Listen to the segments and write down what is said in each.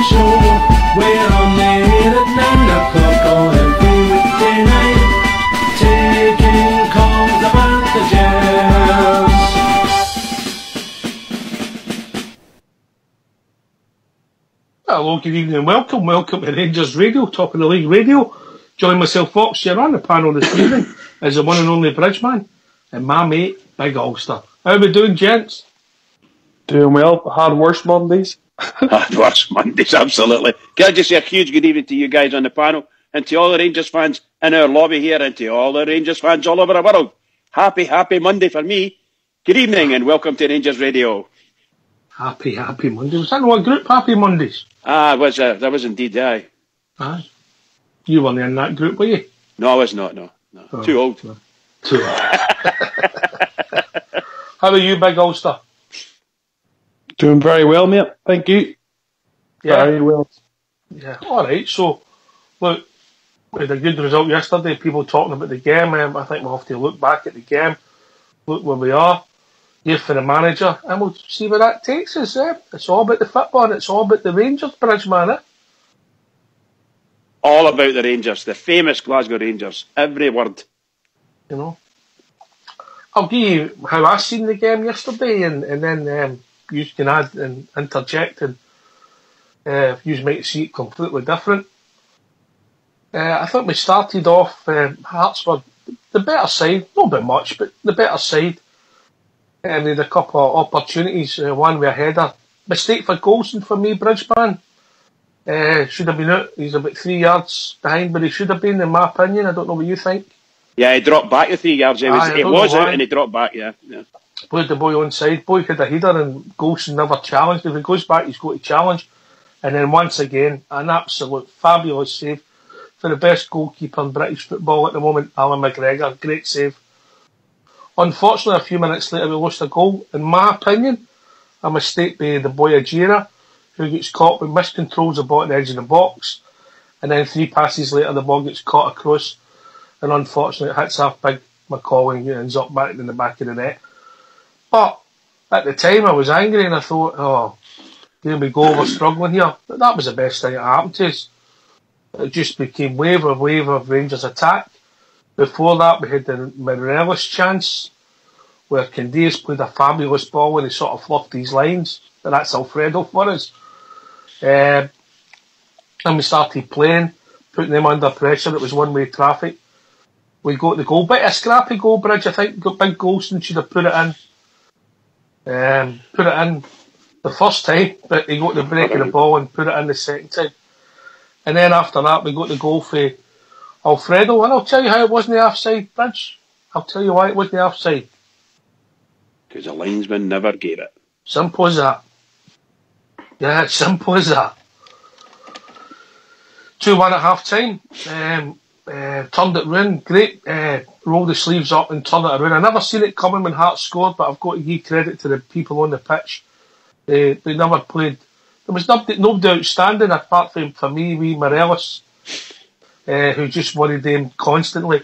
show. We're on air at 9 o'clock on every weekday night, taking calls about the Gers. Hello, good evening and welcome. Welcome to Rangers Radio, Top of the League Radio. Join myself, Fox, here on the panel this evening as the one and only Bridgeman and my mate, Big Ulster. How we doing, gents? Doing well. Hard worse Mondays. Hard worse Mondays, absolutely. Can I just say a huge good evening to you guys on the panel and to all the Rangers fans in our lobby here and to all the Rangers fans all over the world. Happy Monday for me. Good evening and welcome to Rangers Radio. Happy Monday. Was that what group, Happy Mondays? That was indeed, aye. Aye. You weren't in that group, were you? No, I was not, no. Oh, Too old. No. Too old. How are you, Big Ulster? Doing very well, mate. Thank you. Yeah. Very well. Yeah, alright. So, look, we had a good result yesterday. People talking about the game. I think we'll have to look back at the game, look where we are, here for the manager, and we'll see where that takes us. It's all about the football and it's all about the Rangers, Bridgeman. All about the Rangers, the famous Glasgow Rangers. Every word. You know. I'll give you how I seen the game yesterday, and then you can add and interject, and you might see it completely different. I think we started off, Hearts were the better side, not by much, but the better side. And they had a couple of opportunities, one with a header. Mistake for Golson for me, Bridgeman. Should have been out. He's about 3 yards behind where he should have been, in my opinion. I don't know what you think. Yeah, he dropped back the 3 yards. It was out and he dropped back, yeah. Played the boy onside. Boy had a header and Golson never challenged. If he goes back, he's got to challenge. And then once again, an absolute fabulous save for the best goalkeeper in British football at the moment, Alan McGregor. Great save. Unfortunately, a few minutes later, we lost a goal. In my opinion, a mistake by the boy Ajira, who gets caught with miscontrols the ball at the edge of the box. And then 3 passes later, the ball gets caught across. And unfortunately, it hits off Big McCauley and ends up back in the back of the net. But at the time, I was angry and I thought, oh, here we go, we're struggling here. But that was the best thing that happened to us. It just became wave of Rangers attack. Before that, we had the Morelos chance, where Candeias played a fabulous ball and he sort of fluffed these lines. But that's Alfredo for us. And we started playing, putting them under pressure. It was one-way traffic. We got the goal. Bit of a scrappy goal, Bridge. I think Big Golson should have put it in. Put it in the first time, but he got the break of the ball and put it in the second time. And then after that, we got the goal for Alfredo. And I'll tell you how it wasn't the offside, Bridge. I'll tell you why it wasn't the offside. Because the linesman never gave it. Simple as that. Yeah, it's simple as that. 2-1 at half time. Turned it round. Great. Rolled the sleeves up and turned it around. I never seen it coming when Hearts scored, but I've got to give credit to the people on the pitch. They never played. There was nobody outstanding apart from, for me, wee Morelos, who just worried them constantly.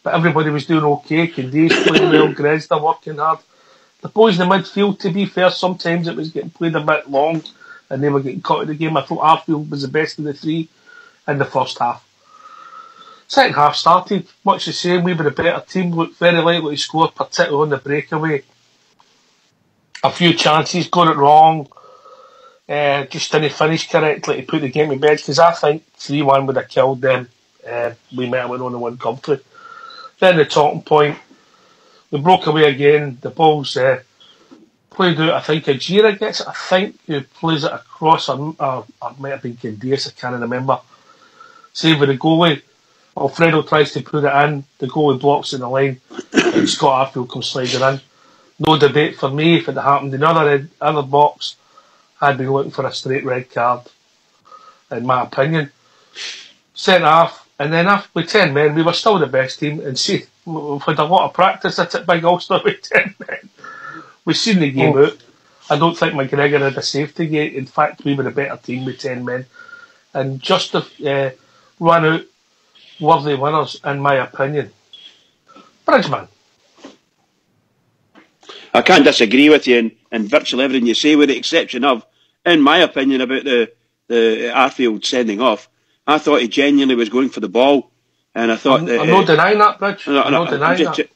But everybody was doing okay. Candeias playing well. Grezda working hard. The boys in the midfield, to be fair, sometimes it was getting played a bit long and they were getting caught in the game. I thought Arfield was the best of the three in the first half. Second half started much the same. We were a better team, looked very likely to score, particularly on the breakaway. A few chances, got it wrong. Just didn't finish correctly to put the game to bed, because I think 3-1 would have killed them. We might have went on the one comfortably. Then the talking point, we broke away again. The ball's played out. I think Ajira gets it. I think he plays it across, or might have been Candeias, I can't remember. Save with the goalie. Alfredo tries to put it in. The goalie blocks in the line, and Scott Arfield comes sliding in. No debate for me. If it had happened in other box, I'd be looking for a straight red card, in my opinion. Second half, and then after with 10 men, we were still the best team. And see, we've had a lot of practice at it, Big Ulster, with 10 men. We've seen the game out. I don't think McGregor had a safety gate. In fact, we were a better team with 10 men. And just to run out worthy winners, in my opinion. Bridgeman. I can't disagree with you in virtually everything you say, with the exception of, in my opinion, about the the Arfield sending off, I thought he genuinely was going for the ball, and I thought I'm not denying that, Bridge. No, I'm not denying that.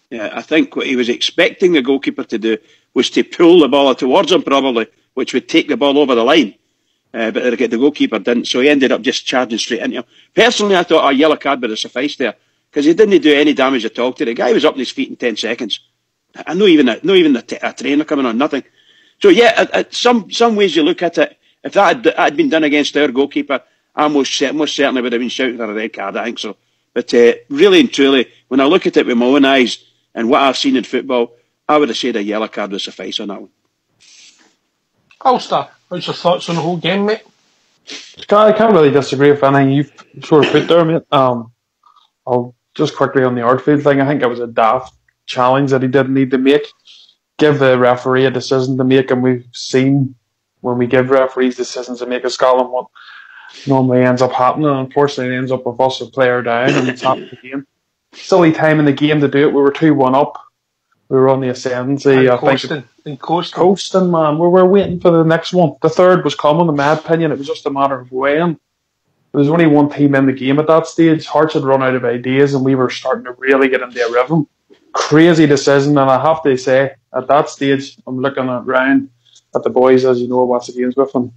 Yeah, I think what he was expecting the goalkeeper to do was to pull the ball towards him, probably, which would take the ball over the line. But the goalkeeper didn't, so he ended up just charging straight into him. Personally, I thought a yellow card would have sufficed there, because he didn't do any damage at all to the guy. He was up on his feet in 10 seconds. I know even a trainer coming on, nothing. So yeah, some ways you look at it, if that had been done against our goalkeeper, I most certainly would have been shouting for a red card, I think so. But really and truly, when I look at it with my own eyes and what I've seen in football, I would have said a yellow card would suffice on that one. Ulster, what's your thoughts on the whole game, mate? I can't really disagree with anything you've sort of put there, mate. I'll just quickly on the Ardfield thing. I think it was a daft challenge that he didn't need to make. Give the referee a decision to make, and we've seen when we give referees decisions to make in Scotland what normally ends up happening. Unfortunately, it ends up with us a player down, and it's happened again. Silly time in the game to do it. We were 2-1 up. We were on the ascendancy. Coasting, man. We were waiting for the next one. The third was coming, in my opinion. It was just a matter of weighing. There was only one team in the game at that stage. Hearts had run out of ideas, and we were starting to really get into a rhythm. Crazy decision, and I have to say, at that stage, I'm looking around at the boys, as you know, I watch the games with them.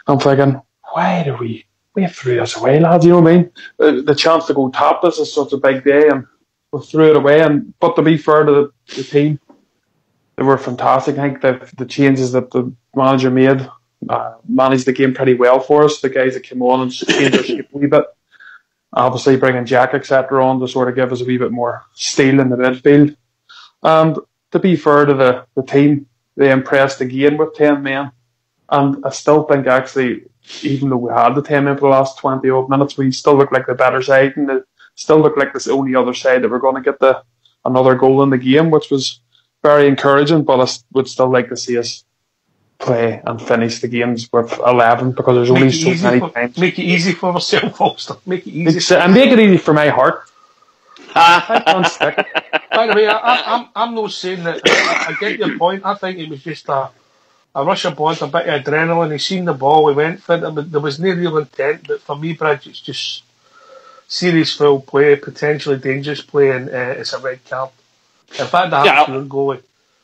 I'm thinking, why do we threw this away, lads? You know what I mean? The chance to go topless is such a big day, and we threw it away. But to be fair to the team, they were fantastic. I think the changes that the manager made managed the game pretty well for us. The guys that came on and changed our shape a wee bit. Obviously, bringing Jack, etc., on to sort of give us a wee bit more steel in the midfield. And to be fair to the team, they impressed again with 10 men. And I still think, actually, even though we had the 10 men for the last 20 odd minutes, we still look like the better side, and still look like the only other side that we're going to get another goal in the game, which was very encouraging. But I would still like to see us play and finish the games with 11, because there's only so many times. Make it easy for ourselves, Ulster. Make it easy. And make it easy for my heart. By the way, I'm not saying that. I get your point. I think it was just a rush of blood, a bit of adrenaline. He seen the ball, he went for it. But there was no real intent. But for me, Bridge, it's just serious foul play, potentially dangerous play, and it's a red card. In fact, I have to go.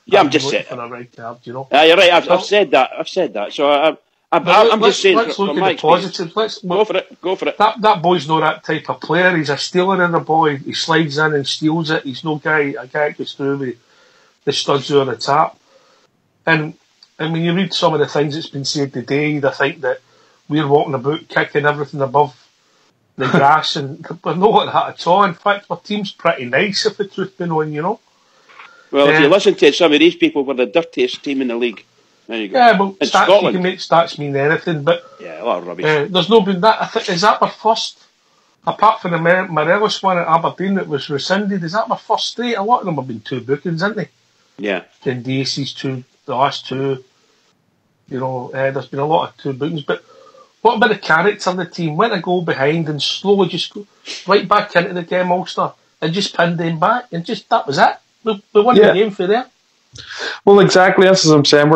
Yeah, I'm just saying. For a red card, you know. You're right. I've said that. So I'm just saying. Let's look at the positives. Go for it. That boy's not that type of player. He's a stealer in the ball. He slides in and steals it. He's no a guy that gets through with the studs over the tap. And when you read some of the things that's been said today, they think that we're walking about kicking everything above the grass, and we're not like that at all. In fact, our team's pretty nice, if the truth be known, you know. Well, if you listen to some of these people, we're the dirtiest team in the league. There you go. Yeah, well, in stats, Scotland. you can make stats mean anything, but yeah, a lot of rubbish. There's no been that. Is that our first, apart from the Morelos one at Aberdeen that was rescinded? Is that my first straight? A lot of them have been 2 bookings, haven't they? Yeah. Then DC's 2, the last 2. You know, there's been a lot of 2 bookings, but what about the character of the team? Went a goal behind and slowly just go right back into the game, Ulster, and just pinned them back, and just that was it. We won the game for there. Well, exactly. That's as I'm saying.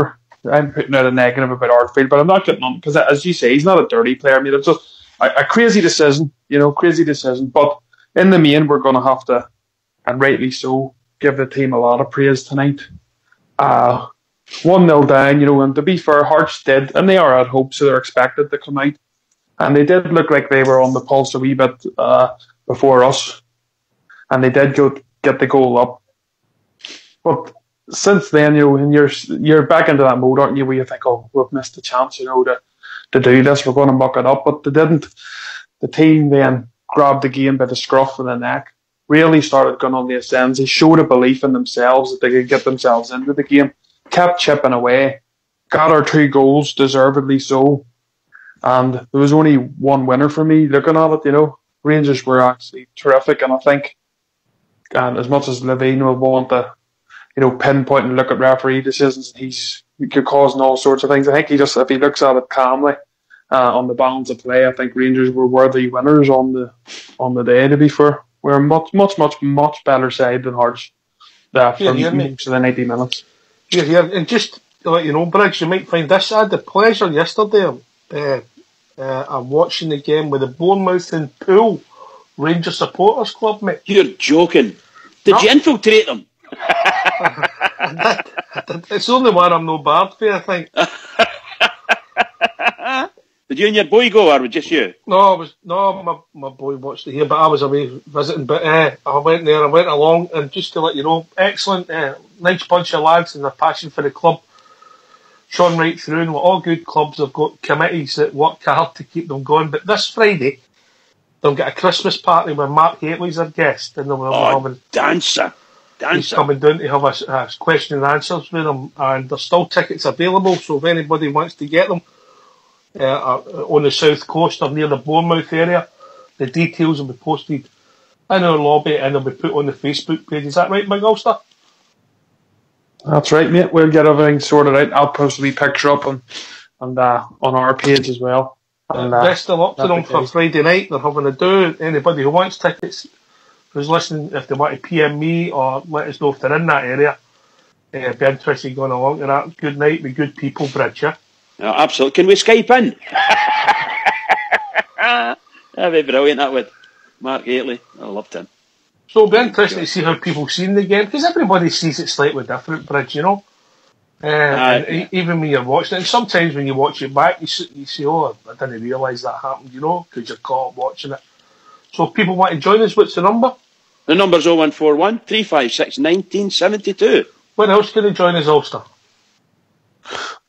I'm putting out a negative about Ardfield, but I'm not getting on, because, as you say, he's not a dirty player. I mean, it's just a crazy decision, crazy decision. But in the main, we're going to have to, and rightly so, give the team a lot of praise tonight. 1-0 down, and to be fair, Hearts did, and they are at home, so they're expected to come out. And they did look like they were on the pulse a wee bit before us, and they did get the goal up. But since then, and you're back into that mode, aren't you, where you think, oh, we've missed a chance, to do this, we're going to muck it up. But they didn't. The team then grabbed the game by the scruff of the neck, really started going on the ascendancy, showed a belief in themselves that they could get themselves into the game, kept chipping away, got our 2 goals, deservedly so. And there was only one winner for me looking at it, Rangers were actually terrific, and I think, and as much as Levine will want to, pinpoint and look at referee decisions, he could cause all sorts of things. I think if he looks at it calmly, on the balance of play, I think Rangers were worthy winners on the day, to be fair. We're a much better side than Hearts for most of the 90 minutes. Yeah, and just to let you know, Briggs, you might find this. I had the pleasure yesterday I'm watching the game with the Bournemouth and Poole Rangers Supporters Club, mate. You're joking. Did you infiltrate them? I did. It's the only one I'm no barred for, I think. Did you and your boy go, or was just you? No, my boy watched it here, but I was away visiting. But I went there, I went along, and just to let you know, excellent, nice bunch of lads and their passion for the club shone right through. And with all good clubs, they've got committees that work hard to keep them going. But this Friday, they'll get a Christmas party where Mark Haley's their guest, and they'll be having dancer. He's coming down to have a question and answers with them, and there's still tickets available. So if anybody wants to get them. On the south coast or near the Bournemouth area, the details will be posted in our lobby and they'll be put on the Facebook page. Is that right, Big Ulster? That's right, mate. We'll get everything sorted out. I'll post a wee picture up on our page as well. And, best of luck to them for Friday night. They're having a do. Anybody who wants tickets, who's listening, if they want to PM me or let us know if they're in that area, be interested in going along to that. Good night with good people, Bridge, yeah? No, absolutely. Can we Skype in? That'd be brilliant, that would. Mark Haley. I loved him. So it'll be interesting to see how people see the game, because everybody sees it slightly different, Bridge, you know? Even when you're watching it, and sometimes when you watch it back, you say, oh, I didn't realise that happened, you know, because you're caught up watching it. So if people want to join us, what's the number? The number's 0141 356 1972. When else can they join us, Ulster?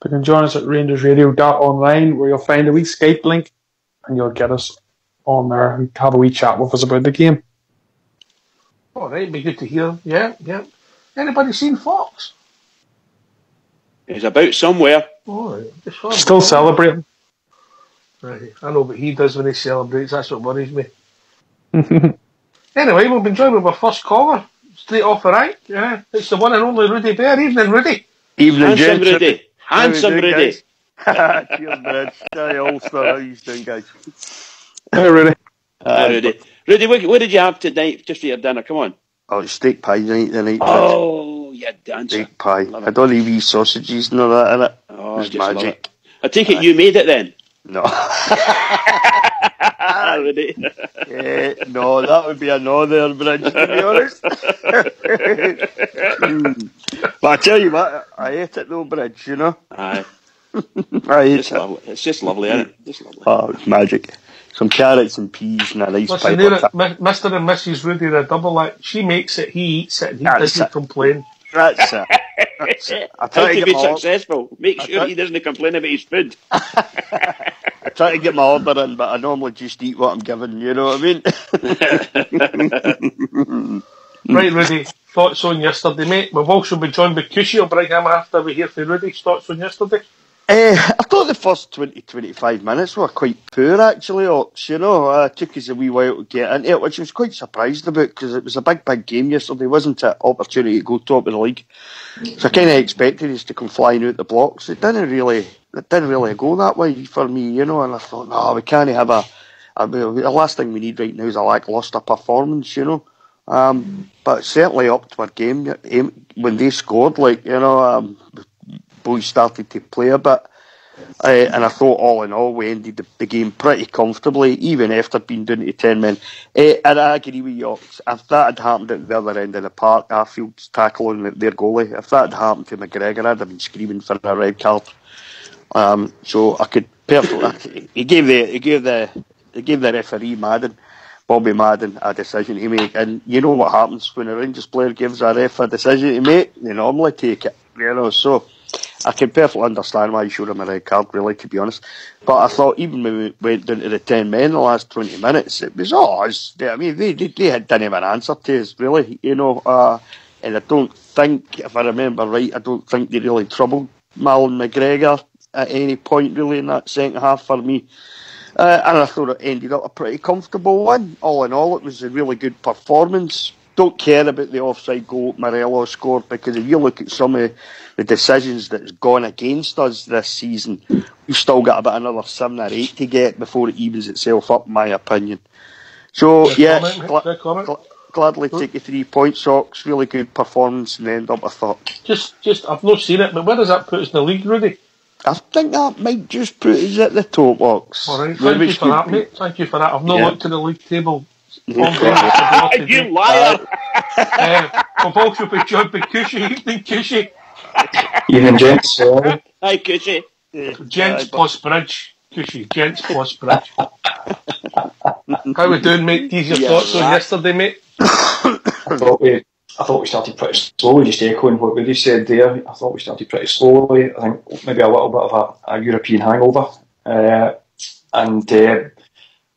You can join us at rangersradio.online, where you'll find a wee Skype link and you'll get us on there and have a wee chat with us about the game. All right, be good to hear. Yeah. Anybody seen Fox? He's about somewhere. Oh, right. Still celebrating. Right. I know what he does when he celebrates. That's what worries me. Anyway, we've been joined with our first caller, straight off the rank. Yeah, it's the one and only Rudy Bear. Evening, Rudy. Evening, Handsome Rudy. Handsome Rudy. Cheers, Bridge. Hi, Ulster. How you doing, guys? Hey, Rudy. Rudy. Rudy, what did you have tonight just for your dinner? Come on. Oh, it's steak pie tonight. Oh, you dancer. Steak pie. I don't leave wee sausages and all that in it. Oh, it's just magic. I take it you made it then? No. Rudy. No, that would be a no there, Bridge, to be honest. But I tell you what, I ate it though, Bridge, you know? Aye. I ate it. Lovely. It's just lovely, isn't it? Just lovely. Oh, it's magic. Some carrots and peas and a nice pie. Listen, Mr. and Mrs. Rudy, they're double act. She makes it, he eats it, and he doesn't complain. That's it. That's it. I How try to to be get my successful. Make sure he doesn't complain about his food. I try to get my order in, but I normally just eat what I'm given, you know what I mean? Right, Rudy, thoughts on yesterday, mate? We've also been joined by Cushy. I'll bring him after we hear from Rudy's thoughts on yesterday. I thought the first 20-25 minutes were quite poor, actually, Ox, you know. It took us a wee while to get into it, which I was quite surprised about, because it was a big game yesterday, wasn't it? Opportunity to go top of the league. So I kind of expected us to come flying out the blocks. It didn't really go that way for me, you know, and I thought, no, we can't have the last thing we need right now is a lacklustre performance, you know. But certainly up to our game, when they scored, like, you know, boys started to play a bit, and I thought all in all we ended the game pretty comfortably, even after being down to 10 men. And I agree with you, if that had happened at the other end of the park, Arfield's tackle on their goalie, if that had happened to McGregor, I'd have been screaming for a red card. So I could perfectly. He gave the referee Bobby Madden a decision to make, and you know what happens when a Rangers player gives a ref a decision to make? They normally take it, you know. So I can perfectly understand why you showed him a red card, really, to be honest. But I thought even when we went down to the 10 men in the last 20 minutes, it was I mean, they didn't have an answer to us, really, you know. And I don't think, if I remember right, I don't think they really troubled Mal McGregor at any point, really, in that second half for me. And I thought it ended up a pretty comfortable one. All in all, it was a really good performance. Don't care about the offside goal Morelos scored, because if you look at some of the decisions that's gone against us this season, we've still got about another 7 or 8 to get before it evens itself up, in my opinion. So, gladly take the 3 points, Sox. Really good performance in the end up, I thought. Just, I've not seen it, but where does that put us in the league, Rudy? I think that might just put us at the top box. All right, thank you for that, mate. Thank you for that. I've not looked at the league table. You liar! We've also been joined by Cushy. Evening, Cushy. Evening, gents. Hi, Cushy. Gents plus bridge. Cushy, gents plus bridge. How we doing, mate? These your thoughts on yesterday, mate? I thought we started pretty slowly, just echoing what Woody said there. I thought we started pretty slowly. I think maybe a little bit of a European hangover.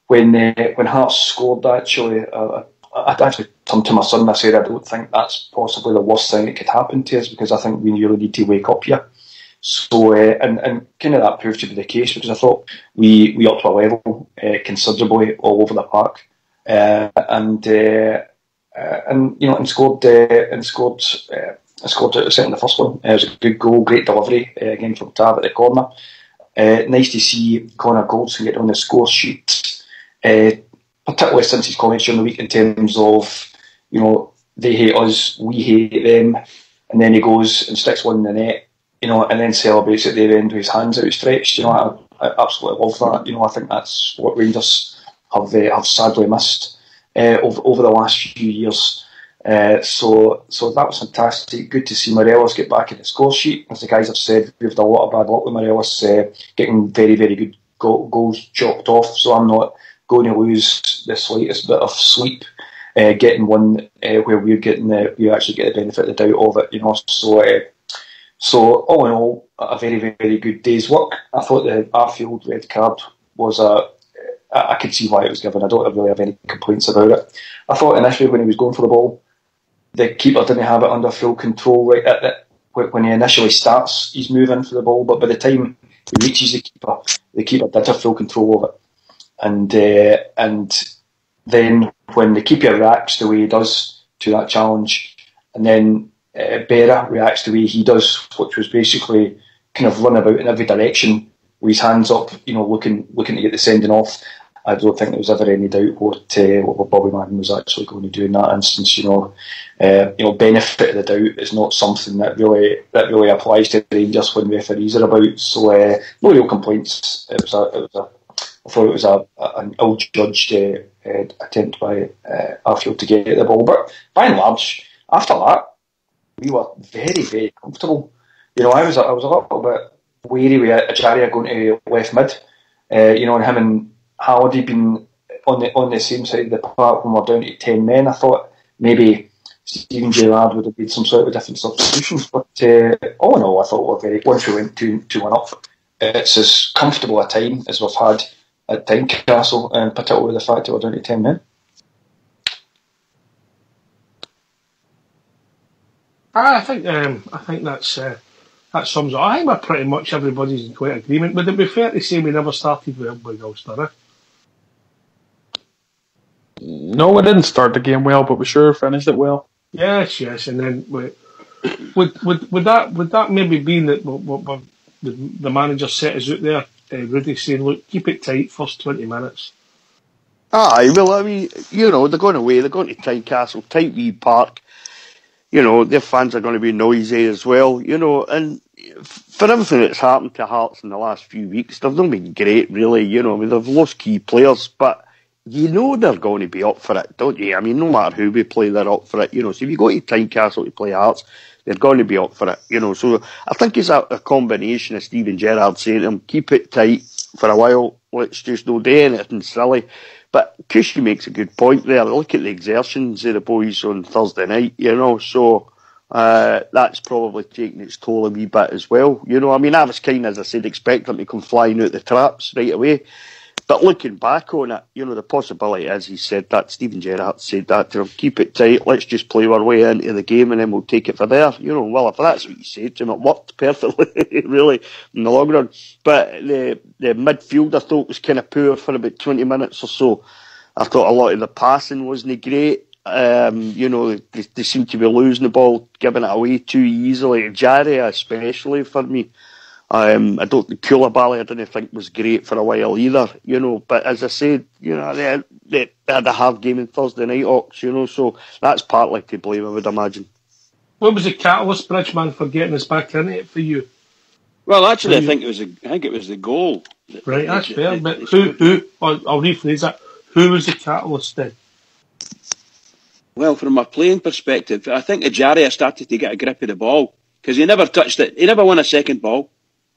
When Hearts scored, actually, I actually turned to my son and I said, I don't think that's possibly the worst thing that could happen to us, because I think we really need to wake up here. So, and kind of that proved to be the case, because I thought we upped our level considerably all over the park, and scored certainly the first one. It was a good goal, great delivery again from Tav at the corner. Nice to see Connor Goldson get on the score sheet, particularly since his comments during the week in terms of, they hate us, we hate them, and then he goes and sticks one in the net, and then celebrates at the end with his hands outstretched. I absolutely love that. I think that's what Rangers have sadly missed over the last few years. So that was fantastic. Good to see Morelos get back in the score sheet. As the guys have said, we've had a lot of bad luck with Morelos getting very, very good goals chopped off. So I'm not going to lose the slightest bit of sleep getting one where we actually get the benefit of the doubt of it. So all in all, a very, very good day's work. I thought the Arfield red card was I could see why it was given. I don't really have any complaints about it. I thought initially when he was going for the ball, the keeper didn't have it under full control when he initially starts his move in for the ball, but by the time he reaches the keeper did have full control of it. And then when the keeper reacts the way he does to that challenge, and then Berra reacts the way he does, which was basically kind of run about in every direction with his hands up, looking to get the sending off. I don't think there was ever any doubt what Bobby Madden was actually going to do in that instance. Benefit of the doubt is not something that really applies to Rangers when referees are about. So no real complaints. I thought it was an ill-judged attempt by Arfield to get the ball, but by and large, after that, we were very, very comfortable. I was a little bit wary with Ajaria going to left mid, and him and Halliday being on the same side of the park when we're down to 10 men. I thought maybe Stephen Gerrard would have made some sort of different substitutions, but all in all, I thought once we went 2-1 up, it's as comfortable a time as we've had at Tynecastle, and particularly the fact that we're down to 10 men. I think that sums it up. I think we're pretty much everybody's in quite agreement. Would it be fair to say we never started well with Ulster? No, we didn't start the game well, but we sure finished it well. Yes, and then would that maybe be that what the manager set us out there, Rudy, saying, look, keep it tight first 20 minutes. Aye, well, I mean, they're going away, they're going to Tynecastle, tight wee park. Their fans are going to be noisy as well, and for everything that's happened to Hearts in the last few weeks, they've not been great, really. They've lost key players, but they're going to be up for it, don't you? I mean, no matter who we play, they're up for it. So if you go to Tynecastle to play Hearts, they're going to be up for it. So I think it's a combination of Stephen Gerrard saying to them, keep it tight for a while, let's just not do anything silly. But Cushy makes a good point there. Look at the exertions of the boys on Thursday night, so that's probably taking its toll a wee bit as well. I mean, I was kind of, as I said, expecting them to come flying out the traps right away. But looking back on it, the possibility is, he said that, Stephen Gerrard said that to him, keep it tight, let's just play our way into the game and then we'll take it from there. Well, if that's what you said to him, it worked perfectly, really, in the long run. But the midfield, I thought, was kind of poor for about 20 minutes or so. I thought a lot of the passing wasn't great. They seem to be losing the ball, giving it away too easily. Jaria especially, for me. I don't think Koulibaly, I didn't think was great for a while either, but as I said, they had a hard game on Thursday night, Ox, so that's partly to blame, I would imagine. What was the catalyst, Bridgeman, for getting us back in it for you? Well, actually, I think it was the goal. Right, that's fair. But who? I'll rephrase that. Who was the catalyst then? Well, from a playing perspective, I think Ajaria started to get a grip of the ball because he never touched it. He never won a second ball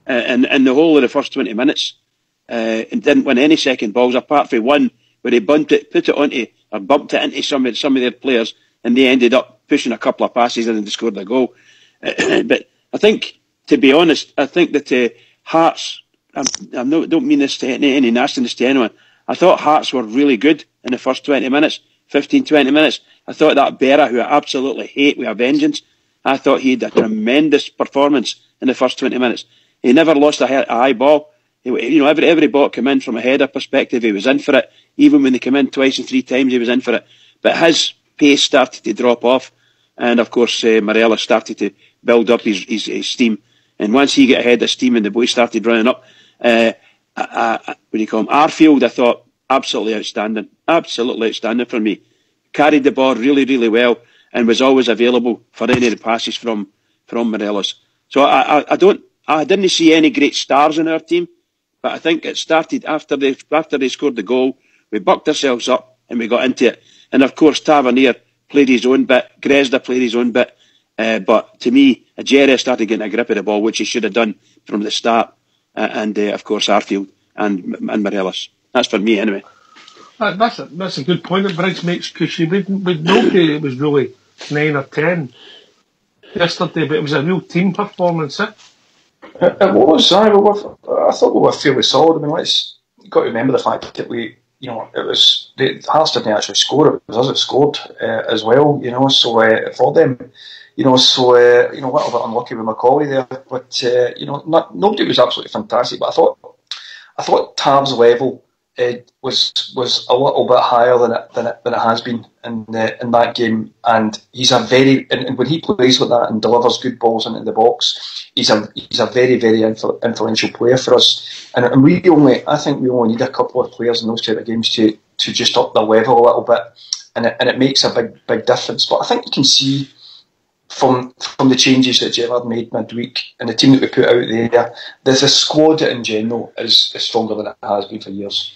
in the whole of the first 20 minutes, and didn't win any second balls apart from one where he bumped it into some of their players, and they ended up pushing a couple of passes and they scored a goal. But I think, to be honest, I think that Hearts. Don't mean this to any nastiness to anyone. I thought Hearts were really good in the first 20 minutes, 15, 20 minutes. I thought that Berra, who I absolutely hate with a vengeance, I thought he had a tremendous performance in the first 20 minutes. He never lost a high ball. Every ball came in from a header perspective, he was in for it. Even when they came in twice and three times, he was in for it. But his pace started to drop off. And of course, Morelos started to build up his steam. And once he got ahead of steam and the boys started running up, what do you call him? Arfield, I thought, absolutely outstanding for me. Carried the ball really, really well and was always available for any of the passes from Morelos. So I didn't see any great stars in our team, but I think it started after they scored the goal. We bucked ourselves up and we got into it. And of course, Tavernier played his own bit. Gresda played his own bit. But to me, Ajaria started getting a grip of the ball, which he should have done from the start. And of course, Arfield and Morelos. That's for me, anyway. That's a good point that Briggs makes, because with nobody it was really 9 or 10 yesterday, but it was a real team performance. It was. I thought we were fairly solid. I mean, you've got to remember the fact that it was the Hearts didn't actually score. It was us that scored as well. So for them. A little bit unlucky with Macaulay there, but nobody was absolutely fantastic. But I thought Tav's level was a little bit higher than it has been in that game, and he's and when he plays like that and delivers good balls into the box, he's a very, very influential player for us. And I think we only need a couple of players in those type of games to just up their level a little bit, and it makes a big difference. But I think you can see. From the changes that Gerrard made midweek and the team that we put out there, there's a squad that in general is stronger than it has been for years.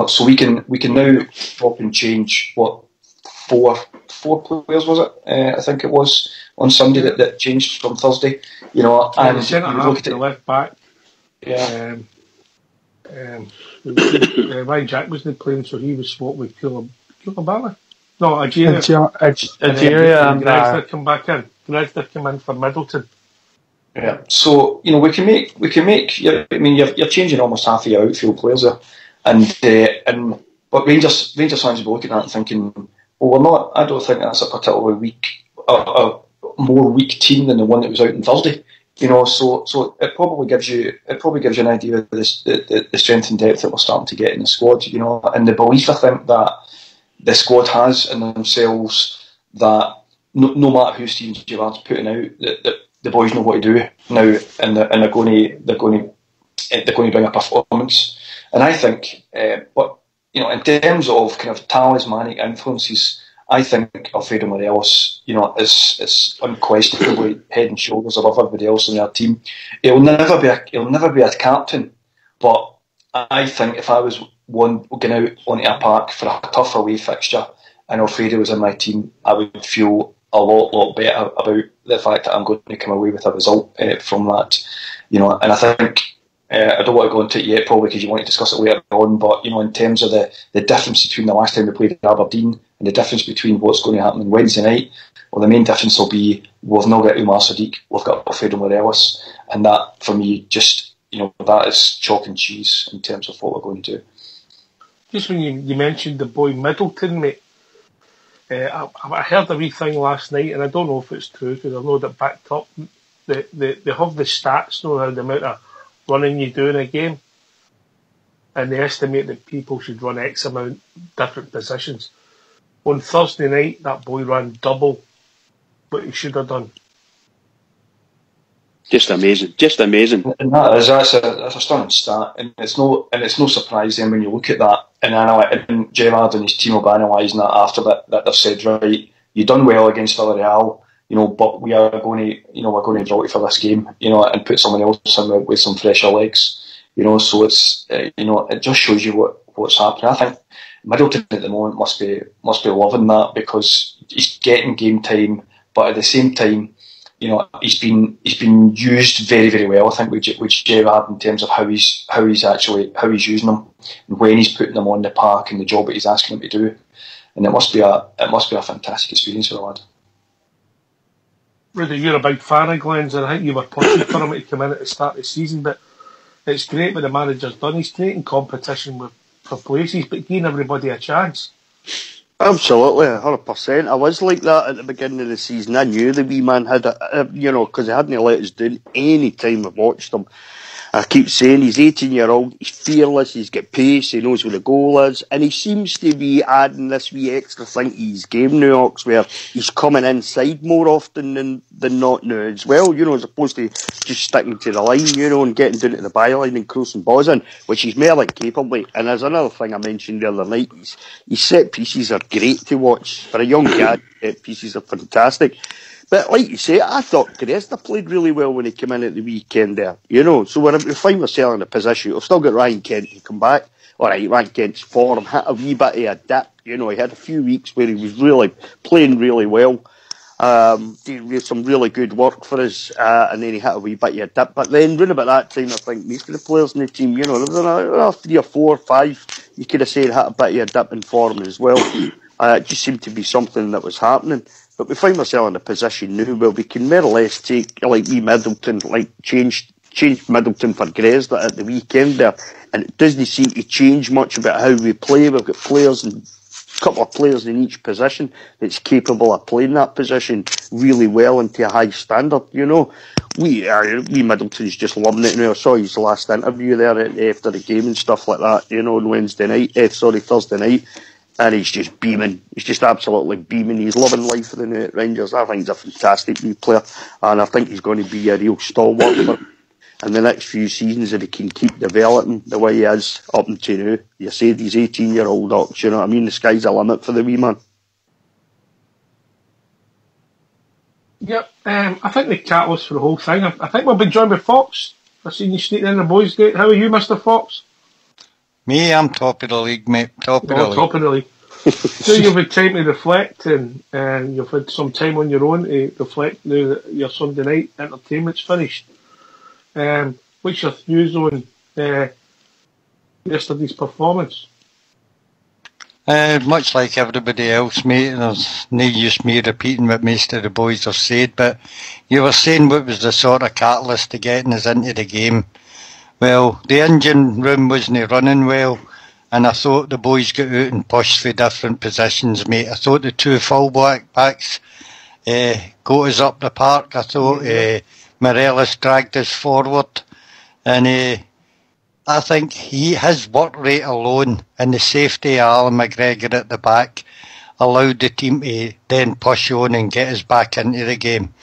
So we can now swap and change four players, was it? I think it was on Sunday that changed from Thursday. And the centre half to the left back. Yeah. Ryan Jack wasn't playing, so he was swapped with Koulibaly. No, Ajaria and Gresda come back in. Gresda come in for Middleton. Yeah. So we can make. I mean, you're changing almost half of your outfield players there, but Rangers fans will be looking at that and thinking, well, we're not. I don't think that's a particularly weak, a more weak team than the one that was out on Thursday. So it probably gives you an idea of the strength and depth that we're starting to get in the squad. And the belief, I think, that the squad has in themselves, that no matter who Steven Gerrard's putting out, that the boys know what to do now, and they're going to bring a performance. And I think, but in terms of kind of talismanic influences, I think Alfredo Morelos, is unquestionably head and shoulders above everybody else in their team. He'll never be a captain, but I think if I was one going out onto a park for a tough away fixture and Alfredo was in my team, I would feel a lot better about the fact that I'm going to come away with a result from that. And I think I don't want to go into it yet, probably because you want to discuss it later on, but in terms of the difference between the last time we played Aberdeen and the difference between what's going to happen on Wednesday night, well, the main difference will be we've not got Umar Sadiq, we've got Alfredo Morelos, and that for me just that is chalk and cheese in terms of what we're going to do. Just when you mentioned the boy Middleton, mate, I heard a wee thing last night, and I don't know if it's true because I've not it backed up. They have the stats, the amount of running you do in a game, and they estimate that people should run X amount different positions. On Thursday night, that boy ran double what he should have done. Just amazing. And that's a stunning stat, and it's no surprise then when you look at that and Gerrard and his team will be analysing that after that they've said, right, you done well against Villarreal, but we are going to, we're going to draw it for this game, and put someone else in with some fresher legs, so it's, it just shows you what's happening. I think Middleton at the moment must be loving that, because he's getting game time, but at the same time, he's been used very, very well. I think with Gerrard, in terms of how he's using them and when he's putting them on the park and the job that he's asking them to do, and it must be a fantastic experience for the lad. Rudy, you're a big fan of Glenn's, and I think you were pushing for him to come in at the start of the season, but it's great what the manager's done. He's creating competition for places, but giving everybody a chance. Absolutely, 100%. I was like that at the beginning of the season. I knew the wee man had, because he hadn't let us down any time I've watched him. I keep saying he's 18-year-old, he's fearless, he's got pace, he knows where the goal is, and he seems to be adding this wee extra thing to his game now, Ox, where he's coming inside more often than not now as well, as opposed to just sticking to the line, and getting down to the byline and crossing balls in, which he's more than capable of. And there's another thing I mentioned the other night, his set pieces are great to watch. For a young guy, set pieces are fantastic. But like you say, I thought Teresta played really well when he came in at the weekend there, so we find ourselves in a position. We've still got Ryan Kent to come back. All right, Ryan Kent's form hit a wee bit of a dip. He had a few weeks where he was really playing really well. Did some really good work for us, and then he hit a wee bit of a dip. But then, round about that time, I think most of the players in the team, there was another 3 or 4 or 5, you could have said, hit a bit of a dip in form as well. It just seemed to be something that was happening. But we find ourselves in a position now where we can more or less take, like wee Middleton, change Middleton for Gresda at the weekend there, and it doesn't seem to change much about how we play. We've got a couple of players in each position that's capable of playing that position really well and to a high standard, We Middleton's just loving it now. I saw his last interview there after the game and stuff like that, on Thursday night. And he's just beaming. He's just absolutely beaming. He's loving life for the Rangers. I think he's a fantastic new player. And I think he's going to be a real stalwart in the next few seasons if he can keep developing the way he is up until now. You said he's 18-year-old, Ox, you know what I mean? The sky's the limit for the wee man. Yep, I think the catalyst for the whole thing, I think we'll be joined by Fox. I've seen you sneaking in the boys' gate. How are you, Mr. Fox? Me, I'm top of the league, mate. Top of the league. So you've had time to reflect, and you've had some time on your own to reflect now that your Sunday night entertainment's finished. What's your views on yesterday's performance? Much like everybody else, mate, there's no use me repeating what most of the boys have said, but you were saying what was the sort of catalyst to getting us into the game. Well, the engine room wasn't running well, and I thought the boys got out and pushed for different positions, mate. I thought the 2 full-backs got us up the park. I thought Morelos dragged us forward, and I think his work rate alone and the safety of Alan McGregor at the back allowed the team to then push on and get us back into the game.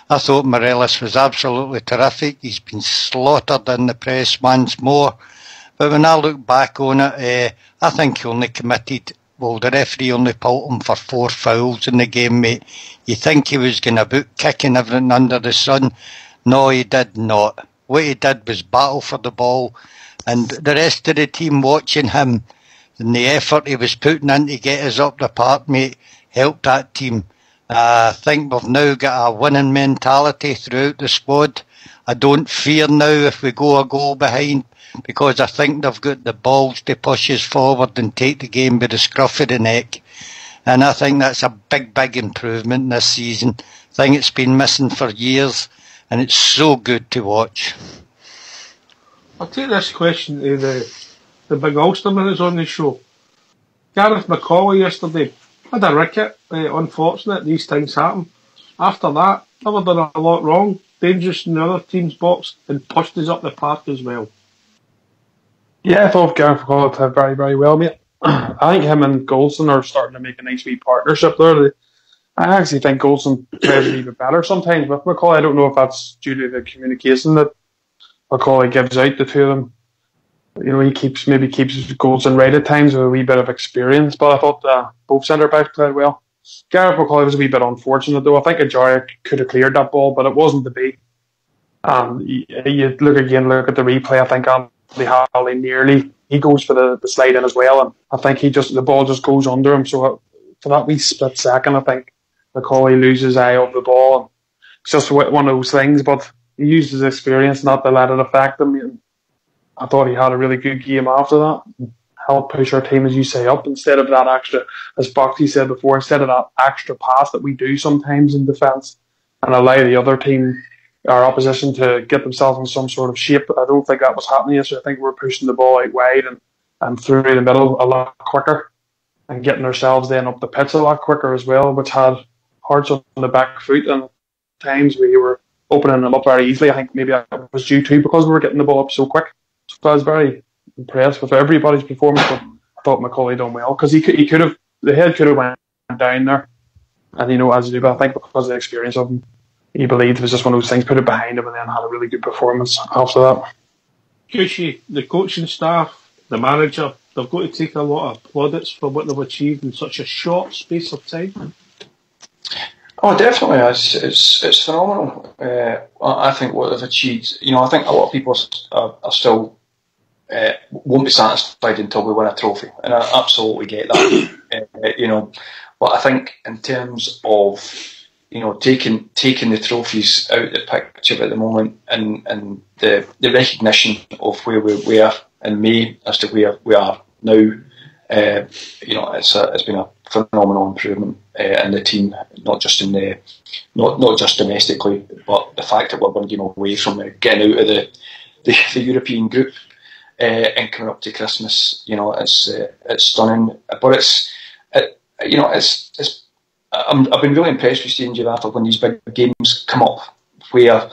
I thought Morelos was absolutely terrific. He's been slaughtered in the press once more. But when I look back on it, I think he only committed, the referee only pulled him for 4 fouls in the game, mate. You think he was going to boot kicking everything under the sun? No, he did not. What he did was battle for the ball. And the rest of the team watching him and the effort he was putting in to get us up the park, mate, helped that team. I think we've now got a winning mentality throughout the squad. I don't fear now if we go a goal behind, because I think they've got the balls to push us forward and take the game by the scruff of the neck. And I think that's a big, big improvement this season. I think it's been missing for years, and it's so good to watch. I'll take this question to the big Ulsterman that's on the show. Gareth McCauley yesterday had a ricket, unfortunate, these things happen. After that, never done a lot wrong, dangerous in the other team's box, and pushed us up the park as well. Yeah, I thought Gareth McCauley played very, very well, mate. I think him and Goldson are starting to make a nice wee partnership there. I actually think Goldson plays even better sometimes with McCauley. I don't know if that's due to the communication that McCauley gives out, the two of them. He keeps Goldson right at times with a wee bit of experience, but I thought both centre backs played well. Gareth McCauley was a wee bit unfortunate though. I think Ajaya could have cleared that ball, but it wasn't to be. You look at the replay. I think Andy Halley nearly he goes for the slide in as well, and I think the ball just goes under him. So for that wee split second, I think McCauley loses eye of the ball. And it's just one of those things, but he used his experience not to let it affect him. And I thought he had a really good game after that. Help push our team, as you say, up instead of that extra, as Foxy said before, instead of that extra pass that we do sometimes in defence and allow the other team, our opposition, to get themselves in some sort of shape. I don't think that was happening yesterday. I think we're pushing the ball out wide and through the middle a lot quicker and getting ourselves then up the pitch a lot quicker as well, which had Hearts on the back foot, and times we were opening them up very easily. I think maybe that was due to because we were getting the ball up so quick. So I was very impressed with everybody's performance, but I thought McCauley done well because he could have, the head could have went down there, and as you do, but I think because of the experience of him, he believed it was just one of those things, put it behind him, and then had a really good performance after that. Cushy, the coaching staff, the manager, they've got to take a lot of plaudits for what they've achieved in such a short space of time. Oh, definitely, it's phenomenal. I think what they've achieved. I think a lot of people are still won't be satisfied until we win a trophy, and I absolutely get that. But I think in terms of taking the trophies out of the picture at the moment, and the recognition of where we were in May as to where we are now, it's been a phenomenal improvement in the team, not just domestically, but the fact that we're one game away from getting out of the European group and coming up to Christmas, it's stunning. But I've been really impressed with Stephen Gerrard when these big games come up, where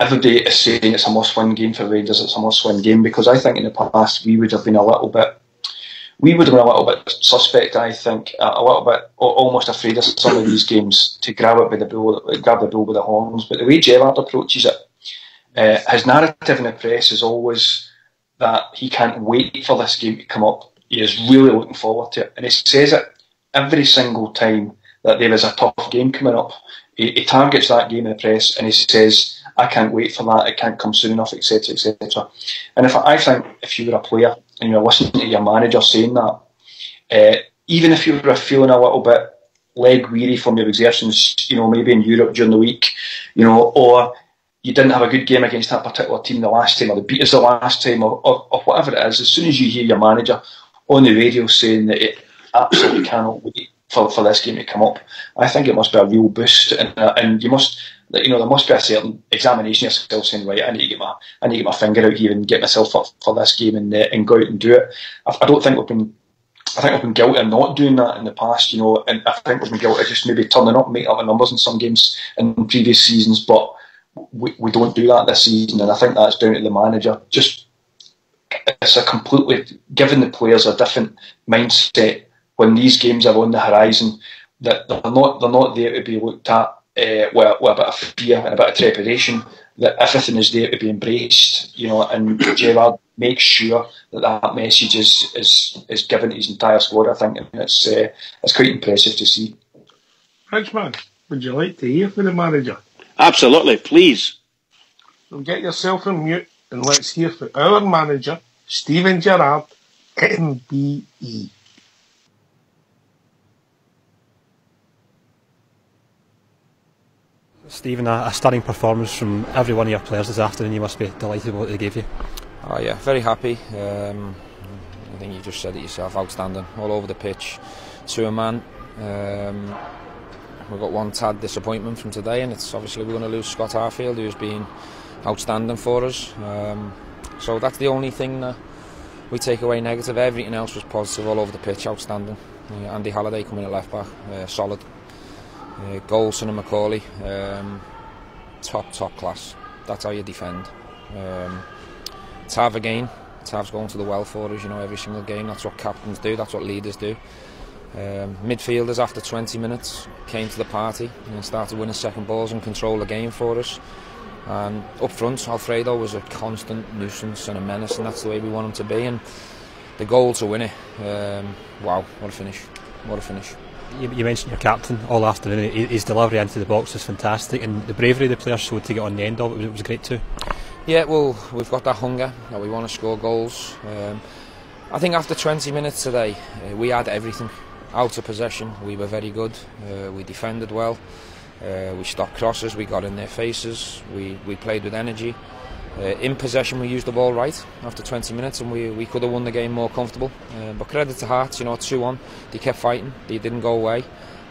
everybody is saying it's a must-win game for Rangers, it's a must-win game, because I think in the past we would have been a little bit suspect. I think a little bit almost afraid of some of these games to grab the bull by the horns. But the way Gerrard approaches it, his narrative in the press is always that he can't wait for this game to come up. He is really looking forward to it, and he says it every single time that there is a tough game coming up. He targets that game in the press, and he says, "I can't wait for that. It can't come soon enough," etc., etc. And I think if you were a player and you're listening to your manager saying that, even if you were feeling a little bit leg weary from your exertions, maybe in Europe during the week, or you didn't have a good game against that particular team the last time, or they beat us the last time, or whatever it is, as soon as you hear your manager on the radio saying that it absolutely cannot wait for this game to come up, I think it must be a real boost, and you must, there must be a certain examination of yourself, saying, right, I need to get my finger out here and get myself up for this game and go out and do it. I think we've been guilty of not doing that in the past, and I think we've been guilty of just maybe turning up, making up the numbers in some games in previous seasons, but we don't do that this season, and I think that's down to the manager. Just it's a completely giving the players a different mindset when these games are on the horizon, that they're not there to be looked at with a bit of fear and a bit of trepidation. That everything is there to be embraced, and Gerrard makes sure that message is given to his entire squad. I think, and it's quite impressive to see. Richman, would you like to hear from the manager? Absolutely, please. So get yourself on mute and let's hear from our manager, Stephen Gerrard, MBE. Stephen, a stunning performance from every one of your players this afternoon. You must be delighted with what they gave you. Oh yeah, very happy. I think you just said it yourself, outstanding all over the pitch to a man. We've got one tad disappointment from today, and it's obviously we're going to lose Scott Arfield, who's been outstanding for us. So that's the only thing that we take away negative. Everything else was positive all over the pitch, outstanding. Andy Halliday coming at left back, solid. Goalson and McCauley, top class. That's how you defend. Tav again. Tav's going to the well for us, every single game. That's what captains do, that's what leaders do. Midfielders after 20 minutes came to the party and started winning second balls and control the game for us. And up front, Alfredo was a constant nuisance and a menace, and that's the way we want him to be. And the goal to win it, wow, what a finish. You mentioned your captain all afternoon. His delivery into the box was fantastic, and the bravery the players showed to get on the end of it was great too. Yeah, well, we've got that hunger that we want to score goals. I think after 20 minutes today, we had everything. Out of possession, we were very good. We defended well. We stopped crosses. We got in their faces. We played with energy. In possession, we used the ball right after 20 minutes, and we could have won the game more comfortable. But credit to Hearts, 2-1. They kept fighting. They didn't go away,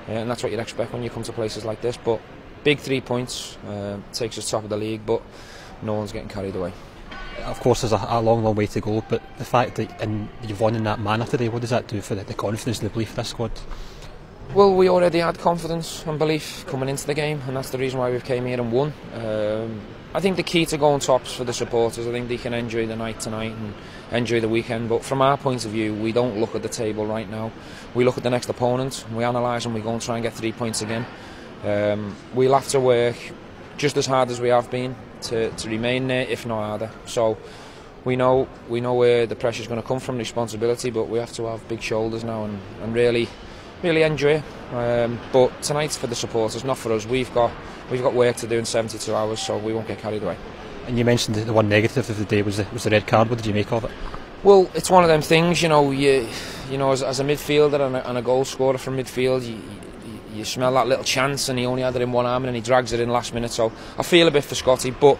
and that's what you'd expect when you come to places like this. But big 3 points takes us top of the league, but no one's getting carried away. Of course, there's a long way to go, but the fact that you've won in that manner today, what does that do for the confidence and the belief of this squad? Well, we already had confidence and belief coming into the game, and that's the reason why we came here and won. I think the key to going tops for the supporters, I think they can enjoy the night tonight and enjoy the weekend, but from our point of view, we don't look at the table right now. We look at the next opponent, we analyse and we go and try and get 3 points again. We'll have to work just as hard as we have been to remain there, if not harder. So we know where the pressure's going to come from, responsibility, but we have to have big shoulders now and really enjoy it. But tonight's for the supporters, not for us. We've got work to do in 72 hours, so we won't get carried away. And you mentioned the one negative of the day was the red card. What did you make of it? Well, it's one of them things, as a midfielder and a goal scorer from midfield, you smell that little chance, and he only had it in one arm and he drags it in last minute. So I feel a bit for Scotty, but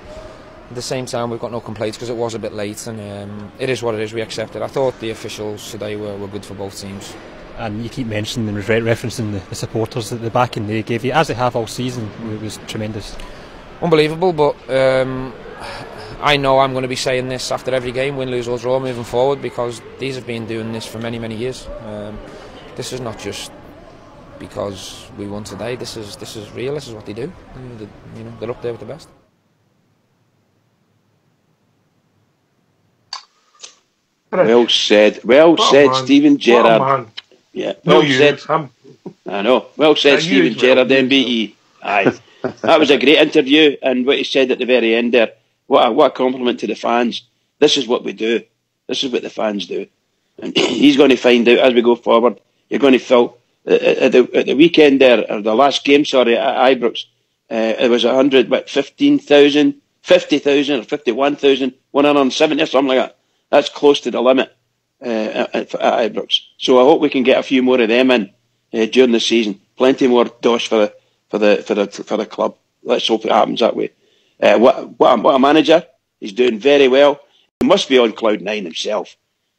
at the same time we've got no complaints because it was a bit late, and it is what it is. We accept it. I thought the officials today were good for both teams. And you keep mentioning and referencing the supporters, that the backing they gave you, as they have all season, was tremendous. Unbelievable, but I know I'm going to be saying this after every game, win, lose or draw, moving forward, because these have been doing this for many, many years. This is not just because we won today. This is real. This is what they do. They're up there with the best. Well said, Stephen Gerrard. Yeah, well said. I know. Well said, Stephen Gerrard, MBE. Aye, that was a great interview, and what he said at the very end there. What a compliment to the fans. This is what we do. This is what the fans do, and he's going to find out as we go forward. You're going to feel at the weekend there, or the last game, sorry, at Ibrox, it was 15,000, 50,000 or 51,000, 170 or something like that. That's close to the limit at Ibrox. So I hope we can get a few more of them in during the season. Plenty more dosh for the club. Let's hope it happens that way. What a manager! He's doing very well. He must be on cloud nine himself.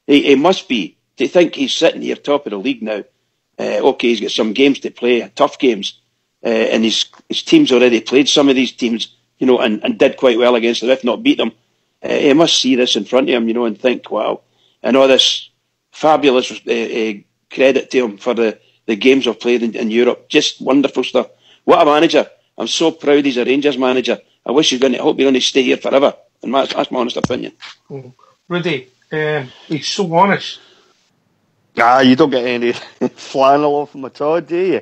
He must be. To think he's sitting here top of the league now. Okay, he's got some games to play, tough games, and his team's already played some of these teams, and did quite well against them, if not beat them. He must see this in front of him, and think, wow, and all this fabulous credit to him for the games I've played in Europe. Just wonderful stuff. What a manager. I'm so proud he's a Rangers manager. I hope he's going to stay here forever. And that's my honest opinion. Rudy, he's so honest. You don't get any flannel off him at all, do you?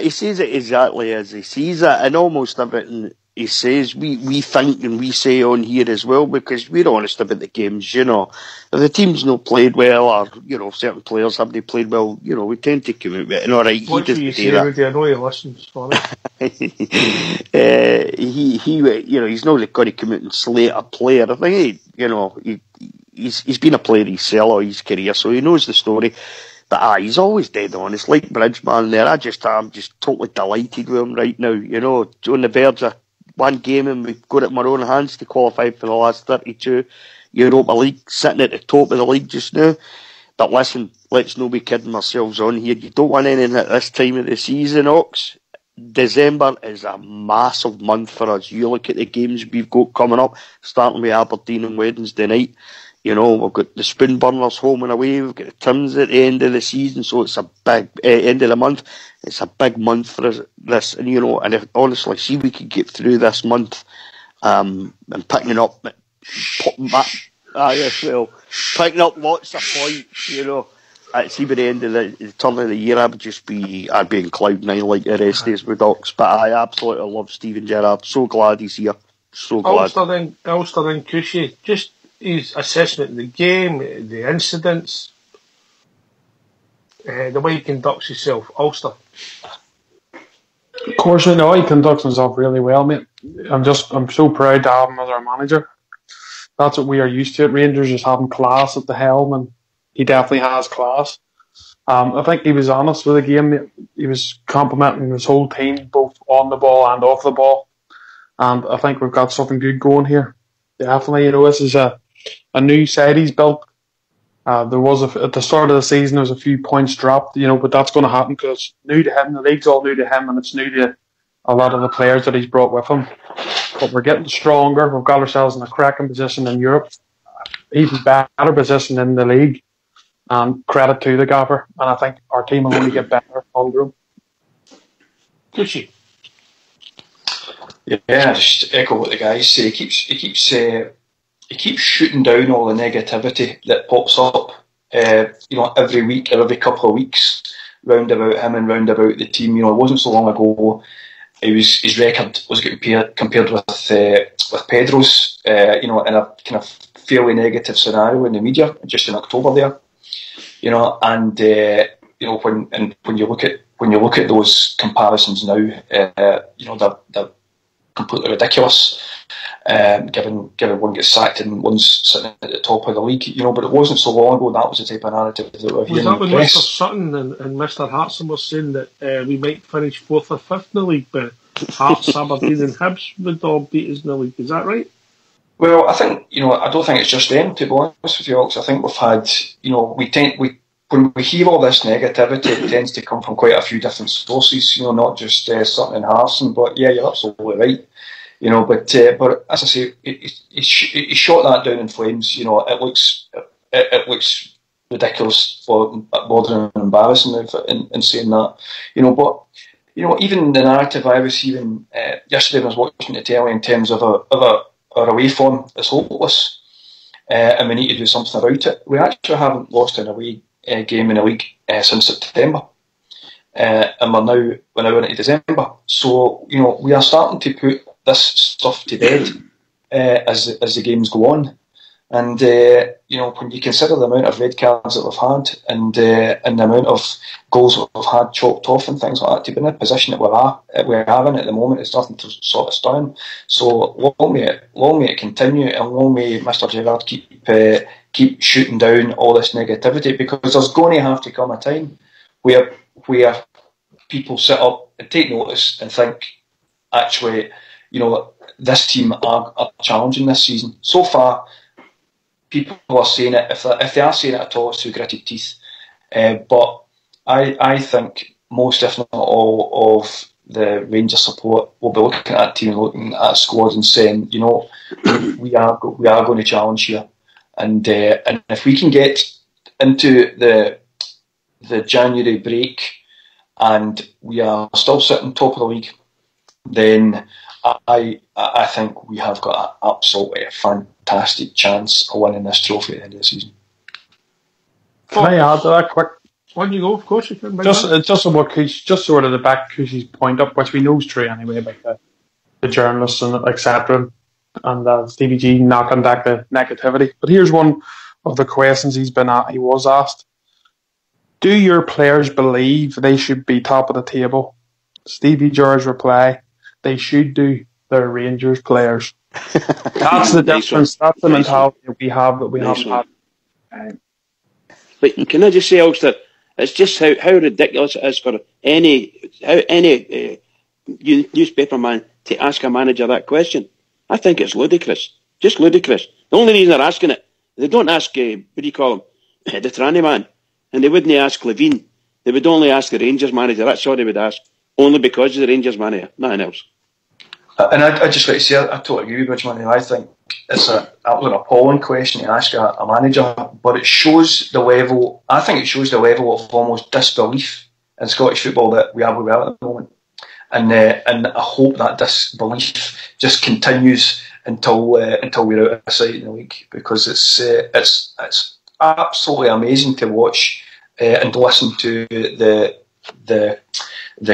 He says it exactly as he sees it, and almost everything he says, we think and we say on here as well, because we're honest about the games, If the team's not played well, or, certain players haven't played well, we tend to come out with it. And alright, what do you say, Rudy? I know he listens, sorry. He's not going to come out and slate a player. I think, he's been a player himself all his career, so he knows the story. But he's always dead honest, like Bridgeman there. I'm just totally delighted with him right now. On the verge of one game, and we've got it in our own hands to qualify for the last 32 Europa League, sitting at the top of the league just now. But listen, let's not be kidding ourselves on here. You don't want anything at this time of the season, Ox. December is a massive month for us. You look at the games we've got coming up, starting with Aberdeen on Wednesday night. We've got the Spoonburners home and away. We've got the Tims at the end of the season, so it's a big end of the month. It's a big month for us. This, and and if honestly, see, we could get through this month, and picking up, picking up lots of points. I'd see by the end of the turn of the year, I'd be in cloud nine like the rest of us with Ox. But I absolutely love Stephen Gerrard. So glad he's here. So glad. Ulster and Cushy, just his assessment of the game, the incidents. the way he conducts himself, Ulster? Of course, I know he conducts himself really well, mate. I'm so proud to have him as our manager. That's what we are used to at Rangers, just having class at the helm, and he definitely has class. I think he was honest with the game, mate. He was complimenting his whole team, both on the ball and off the ball. And I think we've got something good going here. Definitely, this is a new side he's built. There was at the start of the season, there was a few points dropped, but that's going to happen because it's new to him. The league's all new to him, and it's new to a lot of the players that he's brought with him. But we're getting stronger. We've got ourselves in a cracking position in Europe, even better position in the league. And credit to the gaffer, and I think our team will only get better under him. Gucci. Yeah, just echo what the guys say. He keeps shooting down all the negativity that pops up, every week or every couple of weeks, round about him and round about the team. It wasn't so long ago. His record was getting compared with Pedro's, in a kind of fairly negative scenario in the media just in October there. When you look at those comparisons now, they're completely ridiculous. Given one gets sacked and one's sitting at the top of the league, but it wasn't so long ago that was the type of narrative that we're hearing. Was that when Mr. Sutton and Mr. Hartson were saying that we might finish 4th or 5th in the league, but Hearts, Aberdeen and Hibs would all beat us in the league? Is that right? Well, I think, I don't think it's just them, to be honest with you, Alex. I think we've had, when we hear all this negativity, it tends to come from quite a few different sources, not just Sutton and Harrison, but yeah, you're absolutely right. But as I say, he shot that down in flames. It looks ridiculous, for bordering and embarrassing in saying that. But even the narrative I was hearing yesterday when I was watching the telly in terms of our away form is hopeless, and we need to do something about it. We actually haven't lost an away game in the league since September, and we're now into December. So we are starting to put this stuff to bed as the games go on, and when you consider the amount of red cards that we've had and the amount of goals that we've had chalked off and things like that, to be in the position that we're having at the moment, it's nothing to sort of stun. So long may it continue, and long may Mr. Gerrard keep shooting down all this negativity, because there's going to have to come a time where people sit up and take notice and think, actually, this team are challenging this season. So far, people are saying it. If they are saying it at all, it's through gritted teeth. But I think most, if not all, of the Rangers support will be looking at that team, looking at a squad, and saying, we are going to challenge here. And if we can get into the January break and we are still sitting top of the league, then I think we have got an absolutely fantastic chance of winning this trophy at the end of the season. Can I add to that quick? On you go, of course you can. Just on what Kush, just sort of the back Kush's point up, which we know is true anyway, about the journalists and etc. and Stevie G knocking back the negativity. But here's one of the questions he was asked: do your players believe they should be top of the table? Stevie G's reply: they should do. They're Rangers players. That's the difference. That's the mentality we have that we haven't had. But can I just say, Ulster, it's just how ridiculous it is for any newspaper man to ask a manager that question. I think it's ludicrous. Just ludicrous. The only reason they're asking it, they don't ask, what do you call him, the tranny man, and they wouldn't ask Levine. They would only ask the Rangers manager. That's all they would ask. Only because of the Rangers manager, nothing else. And I just like to say, I totally agree with Richmond. I think it's an appalling question to ask a manager, but it shows the level. I think it shows the level of almost disbelief in Scottish football that we are where we are at the moment. And I hope that disbelief just continues until we're out of sight in the league, because it's absolutely amazing to watch and listen to the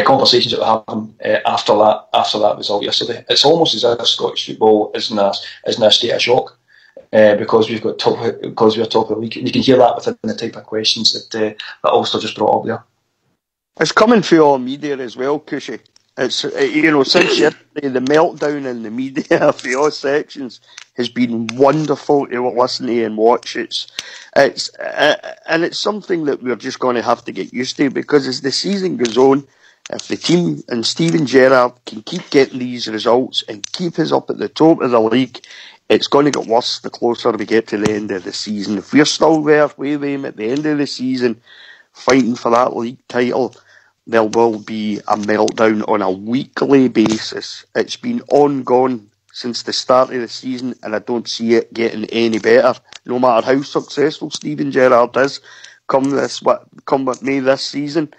conversations that we're having after that result yesterday. It's almost as if Scottish football is in a state of shock. because we're top of the league. And you can hear that within the type of questions that Ulster just brought up there. It's coming through all media as well, Cushy. It's since yesterday, the meltdown in the media for all sections has been wonderful to listen to and watch. It's something that we're just going to have to get used to, because as the season goes on, if the team and Steven Gerrard can keep getting these results and keep us up at the top of the league, it's going to get worse the closer we get to the end of the season. If we're still there with him at the end of the season, fighting for that league title, there will be a meltdown on a weekly basis. It's been ongoing since the start of the season, and I don't see it getting any better. No matter how successful Steven Gerrard is, come with May this season,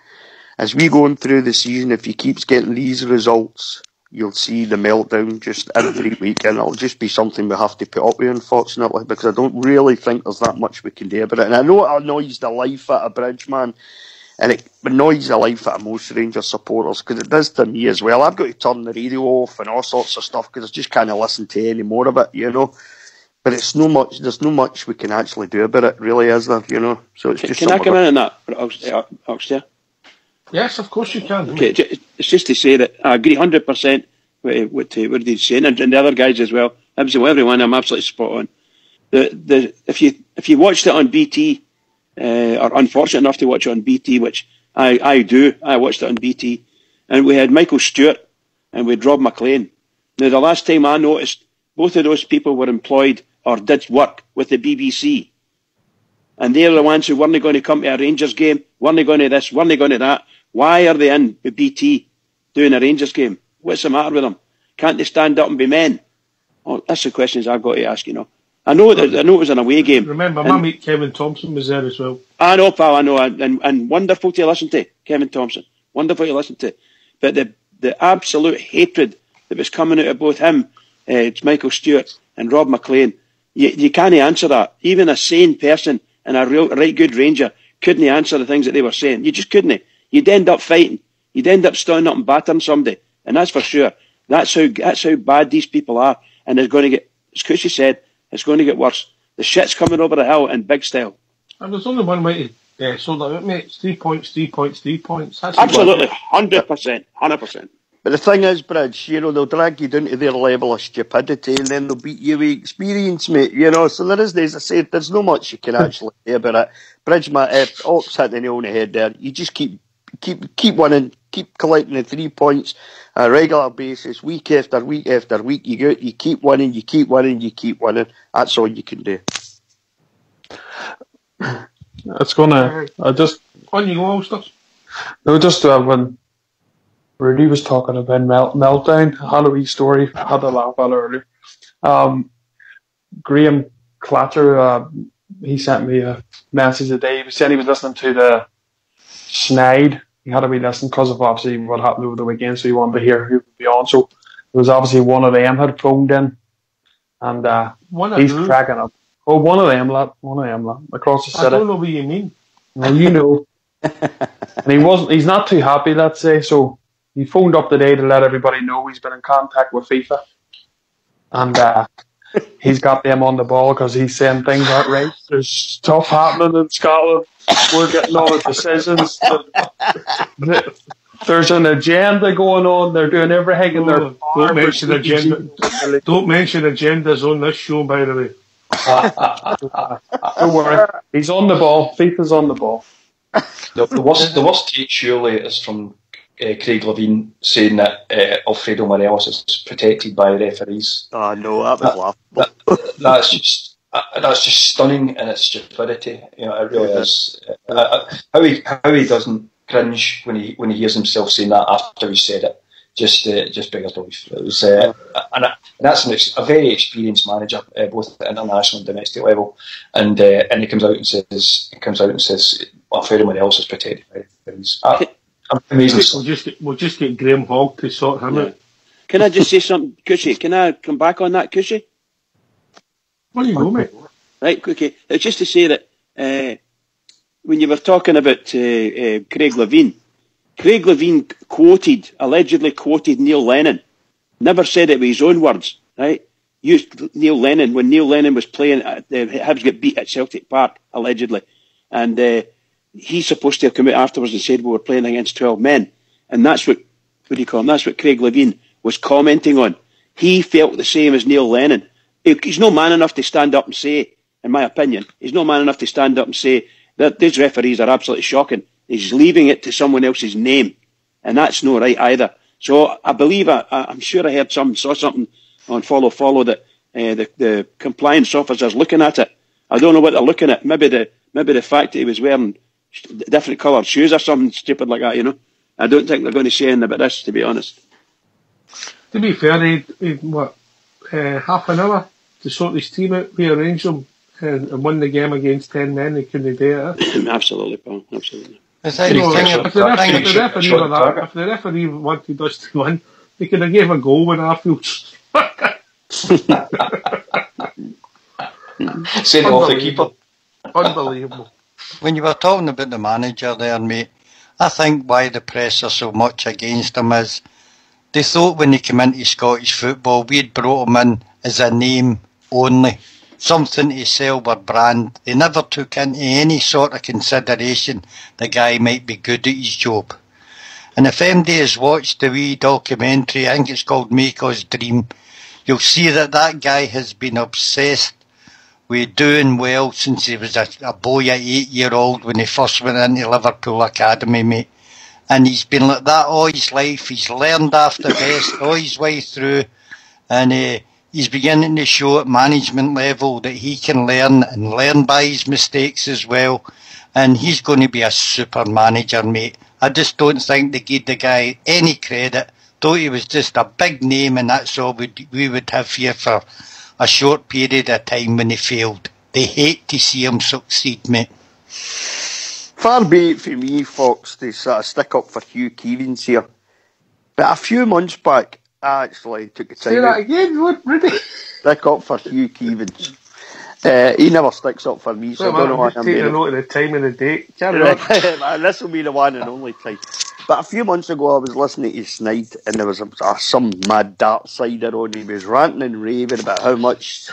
as we go on through the season, if he keeps getting these results, you'll see the meltdown just every week, and it'll just be something we have to put up with, unfortunately, because I don't really think there's that much we can do about it. And I know it annoys the life out of Bridgeman, and it annoys the life out of most Rangers supporters, because it does to me as well. I've got to turn the radio off and all sorts of stuff, because I just can't listen to any more of it, But there's no much we can actually do about it, really, is there, So it's just. Can I come in on that, Oxter? Yes, of course you can. Okay, it's just to say that I agree 100% with what he's saying, and the other guys as well. Absolutely, everyone, I'm absolutely spot on. If you watched it on BT, or unfortunate enough to watch it on BT, which I do, I watched it on BT, and we had Michael Stewart and we had Rob McLean. Now, the last time I noticed, both of those people were employed or did work with the BBC. And they're the ones who weren't going to come to a Rangers game, weren't going to this, weren't going to that. Why are they in the BT doing a Rangers game? What's the matter with them? Can't they stand up and be men? Oh, that's the questions I've got to ask, I know it was an away game. Remember, my mate Kevin Thompson was there as well. I know, pal, I know. And wonderful to listen to, Kevin Thompson. Wonderful to listen to. But the absolute hatred that was coming out of both him, it's Michael Stewart and Rob McLean, you can't answer that. Even a sane person and a right good Ranger couldn't answer the things that they were saying. You just couldn't. You'd end up fighting. You'd end up standing up and battering somebody. And that's for sure. That's how bad these people are. And it's going to get, as Cushy said, it's going to get worse. The shit's coming over the hill in big style. And there's only one way to sort that out, mate. It's 3 points, 3 points, 3 points. That's absolutely, 100%. But the thing is, Bridge, they'll drag you down to their level of stupidity, and then they'll beat you with experience, mate, So there is, as I said, there's no much you can actually say about it. Bridge, Ox hit the nail on the head there. You just keep winning, keep collecting the 3 points on a regular basis, week after week after week. You keep winning, you keep winning, you keep winning. That's all you can do. It's gonna. On you go, Ulster. No, just when Rudy was talking about meltdown, I had a wee story. I had a laugh at it earlier. Graham Clatcher, he sent me a message today. He said he was listening to the Snide. He had to be listening because of obviously what happened over the weekend, so he wanted to hear who would be on. So it was obviously one of them had phoned in, and he's cracking up. Oh, one of them, across the city. I don't know what you mean. Well, and he's not too happy, let's say, so he phoned up today to let everybody know he's been in contact with FIFA. And he's got them on the ball because he's saying things aren't right. There's stuff happening in Scotland. We're getting all the decisions. There's an agenda going on. They're doing everything in their power. Don't mention agenda. Don't mention agendas on this show, by the way. Don't worry. He's on the ball. FIFA's on the ball. The worst take surely is from Craig Levine saying that Alfredo Morelos is protected by referees. Oh no, that was laughable. That's just stunning in its stupidity. It really is. How he doesn't cringe when he hears himself saying that after he said it, just beggars belief. It was, and that's a very experienced manager, both at international and domestic level, and he comes out and says Alfredo Morelos is protected by referees. Amazing. We'll just get Graham Hogg to sort him out. Can I just say something, Cushy? Can I come back on that, Cushy? Well, you go, mate. Right, okay. It's just to say that when you were talking about Craig Levine allegedly quoted Neil Lennon. Never said it with his own words, right? used Neil Lennon when Neil Lennon was playing. Hibs got beat at Celtic Park allegedly, and he's supposed to have come out afterwards and said we were playing against 12 men, and that's what do you call him? That's what Craig Levine was commenting on. He felt the same as Neil Lennon. He's no man enough to stand up and say, in my opinion, he's no man enough to stand up and say that these referees are absolutely shocking. He's leaving it to someone else's name, and that's no right either. So I believe, I'm sure I saw something on Follow that the compliance officer's looking at it. I don't know what they're looking at. Maybe the fact that he was wearing different coloured shoes or something stupid like that, you know. I don't think they're going to say anything about this, to be honest. To be fair, he'd half an hour to sort his team out, rearrange them, and won the game against 10 men. They couldn't do it. Absolutely, Paul. Absolutely. If the referee wanted us to win, they could have gave a goal when Arfield. Send off the keeper. Unbelievable. When you were talking about the manager there, mate, I think why the press are so much against him is they thought when he came into Scottish football, we'd brought him in as a name only, something to sell our brand. They never took into any sort of consideration the guy might be good at his job. And if MD has watched the wee documentary, I think it's called Make Us Dream, you'll see that guy has been obsessed with doing well since he was a boy at 8-year-old when he first went into Liverpool Academy, mate. And he's been like that all his life. He's learned after best all his way through. And he's beginning to show at management level that he can learn and learn by his mistakes as well. And he's going to be a super manager, mate. I just don't think they gave the guy any credit. Thought he was just a big name and that's all we would have here for a short period of time when he failed. They hate to see him succeed, mate. Far be it for me, Fox, to sort of stick up for Hugh Keevins here. But a few months back, I actually took the time Say that again, what, Rudy? stick up for Hugh Keevins. He never sticks up for me, so I don't know why I'm taking a note of the time and the date. Carry on. This will be the one and only time. But a few months ago, I was listening to Snide, and there was some mad dart sider on. He was ranting and raving about how much,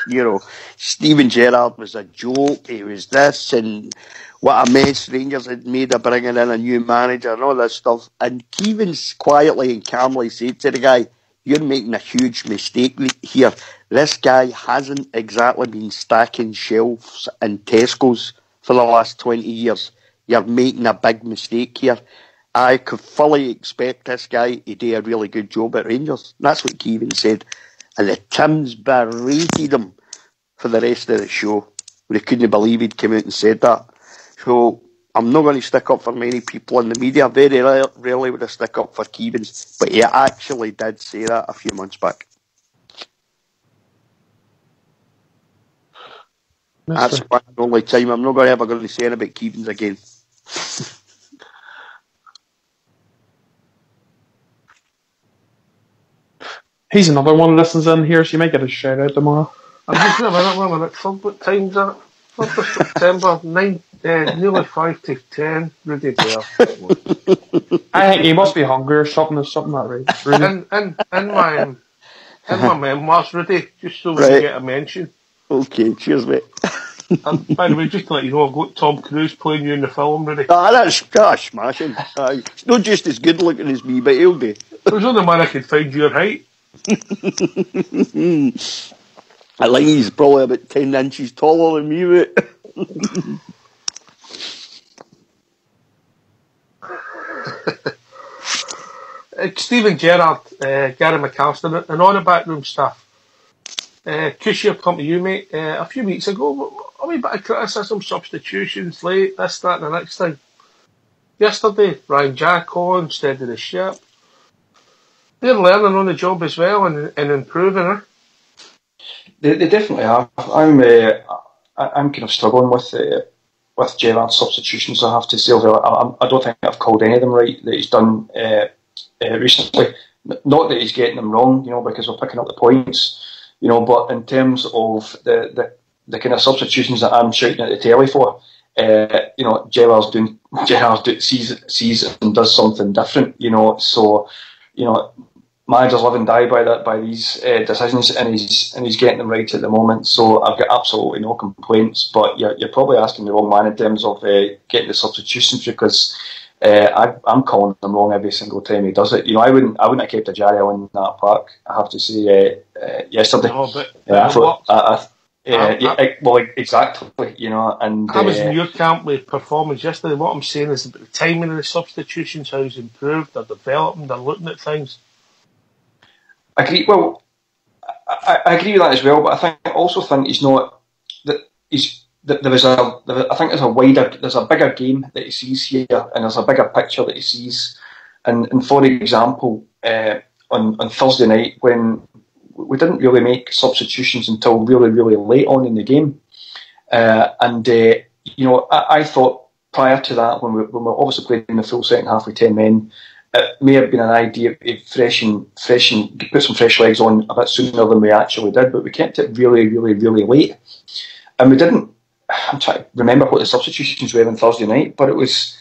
Steven Gerrard was a joke. He was this, and what a mess Rangers had made of bringing in a new manager and all this stuff. And Keevins quietly and calmly said to the guy, "You're making a huge mistake here. This guy hasn't exactly been stacking shelves in Tesco's for the last 20 years. You're making a big mistake here. I could fully expect this guy to do a really good job at Rangers." That's what Keevin said. And the Tims berated him for the rest of the show. They couldn't believe he'd come out and said that. So I'm not going to stick up for many people in the media. Very rarely would I stick up for Keevins. But he actually did say that a few months back. That's the only time. I'm not ever going to say anything about Keevins again. He's another one who listens in here, so you might get a shout out tomorrow. I'm just a minute. What time's that? 1st of September, nearly 5 to 10. Rudy Bear. I think he must be hungry or something. There's something that right. Rudy. In my memoirs, Rudy, just so we Right. can get a mention. Okay, cheers, mate. And by the way, just to let you know, I've got Tom Cruise playing you in the film, Rudy. That's smashing. It's not just as good looking as me, but he'll be. There's only man I could find your height. I think he's probably about 10 inches taller than me, mate. Steven Gerrard, Gary McAllister, and all the backroom staff. Cushy, I've come to you, mate. A few weeks ago, a wee bit of criticism, substitutions late, this, that, and the next thing. Yesterday, Ryan Jack on instead of the ship. They're learning on the job as well and improving, eh? They definitely are. I'm kind of struggling with Gerrard's substitutions, I have to say. I don't think I've called any of them right that he's done recently. Not that he's getting them wrong, because we're picking up the points, but in terms of the kind of substitutions that I'm shouting at the telly for, Gerrard sees and does something different, so, managers live and die by these decisions, and he's getting them right at the moment. So I've got absolutely no complaints. But you're probably asking the wrong man in terms of getting the substitutions, because I'm calling them wrong every single time he does it. I wouldn't have kept Managerial in that park, I have to say, yesterday. No, but I thought, well, exactly. And I was in your camp with performance yesterday. What I'm saying is about the timing of the substitutions, how he's improved, they're developing, they're looking at things. I agree. Well, I agree with that as well. But I also think he's not that he's. I think there's a bigger game that he sees here, and there's a bigger picture that he sees. And for example, on Thursday night, when we didn't really make substitutions until really, really late on in the game, I thought prior to that, when we were obviously playing in the full second half with 10 men, it may have been an idea of put some fresh legs on a bit sooner than we actually did, but we kept it really, really, really late, and we didn't. I'm trying to remember what the substitutions were on Thursday night, but it was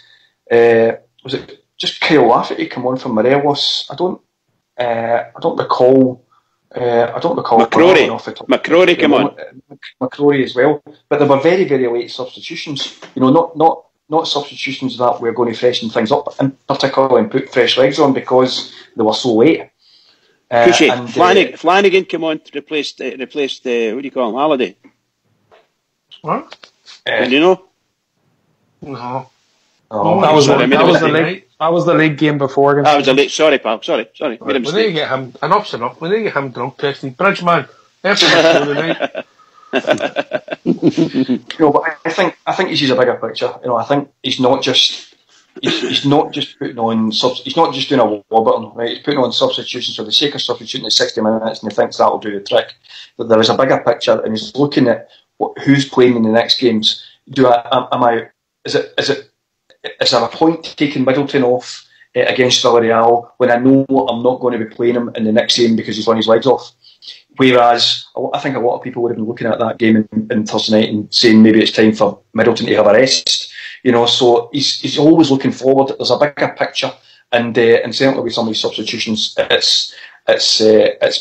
it just Kyle Lafferty come on from Morelos? I don't recall. McCrory come on. McCrory as well, but they were very, very late substitutions. Not substitutions that we're going to freshen things up, and particularly and put fresh legs on, because they were so late. Flanagan came on to replace what do you call him, Halliday. What? Do you know? No. Oh, that was the league game before. That was a late. Sorry, pal. Sorry. We need to get him. Enough's enough. We need to get him drunk testing. Bridgeman. But I think he sees a bigger picture. I think he's not just putting on he's not just doing a Warburton, right? He's putting on substitutions for the sake of substituting at 60 minutes, and he thinks that'll do the trick. But there is a bigger picture, and he's looking at who's playing in the next games. Is there a point taking Middleton off against Villarreal when I know I'm not going to be playing him in the next game because he's run his legs off? Whereas I think a lot of people would have been looking at that game in Thursday night and saying maybe it's time for Middleton to have a rest. So he's always looking forward. There's a bigger picture, and certainly with some of these substitutions, it's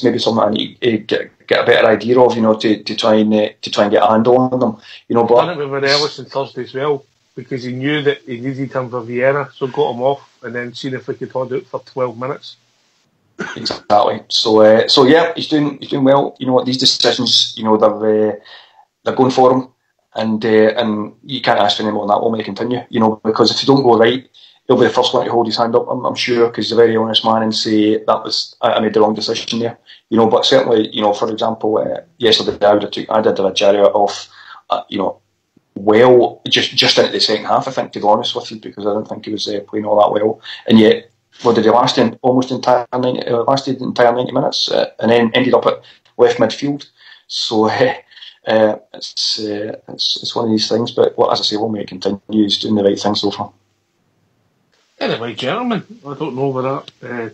maybe something I need to get a better idea of, to try and get a handle on them. But done it with Morelos on Thursday as well, because he knew that he needed him for Vieira, so got him off and then seen if we could hold out for 12 minutes. Exactly. So yeah, he's doing well. These decisions, they're going for him, and you can't ask for any more than that. Will may continue, because if you don't go right, he'll be the first one to hold his hand up. I'm sure, because he's a very honest man and say I made the wrong decision there. But certainly, for example, yesterday I did the Managerial off, well, just into the second half, I think, to be honest with you, because I didn't think he was playing all that well, and yet. What did he last in? Lasted the entire 90 minutes, and then ended up at left midfield. So it's one of these things. But as I say, we'll make it continue. He's doing the right thing so far. Anyway, gentlemen, I don't know where that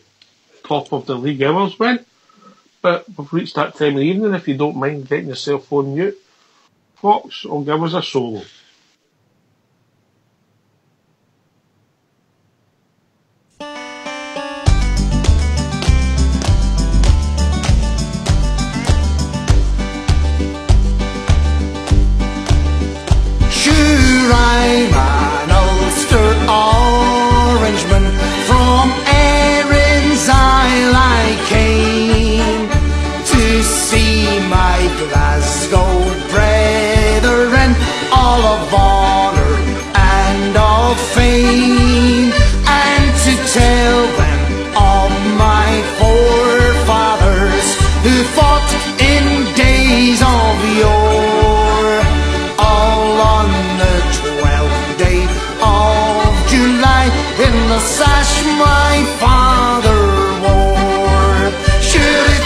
top of the league hours went, but we've reached that time of the evening. If you don't mind getting your cell phone mute, Fox, or give us a solo. I'm an Ulster Orangeman, from Erin's Isle I came to see my Glasgow brethren, all of honour and of fame, and to tell them of my forefathers who fought in days of yore, all on the 12th day of July, in the sash my father wore. Should it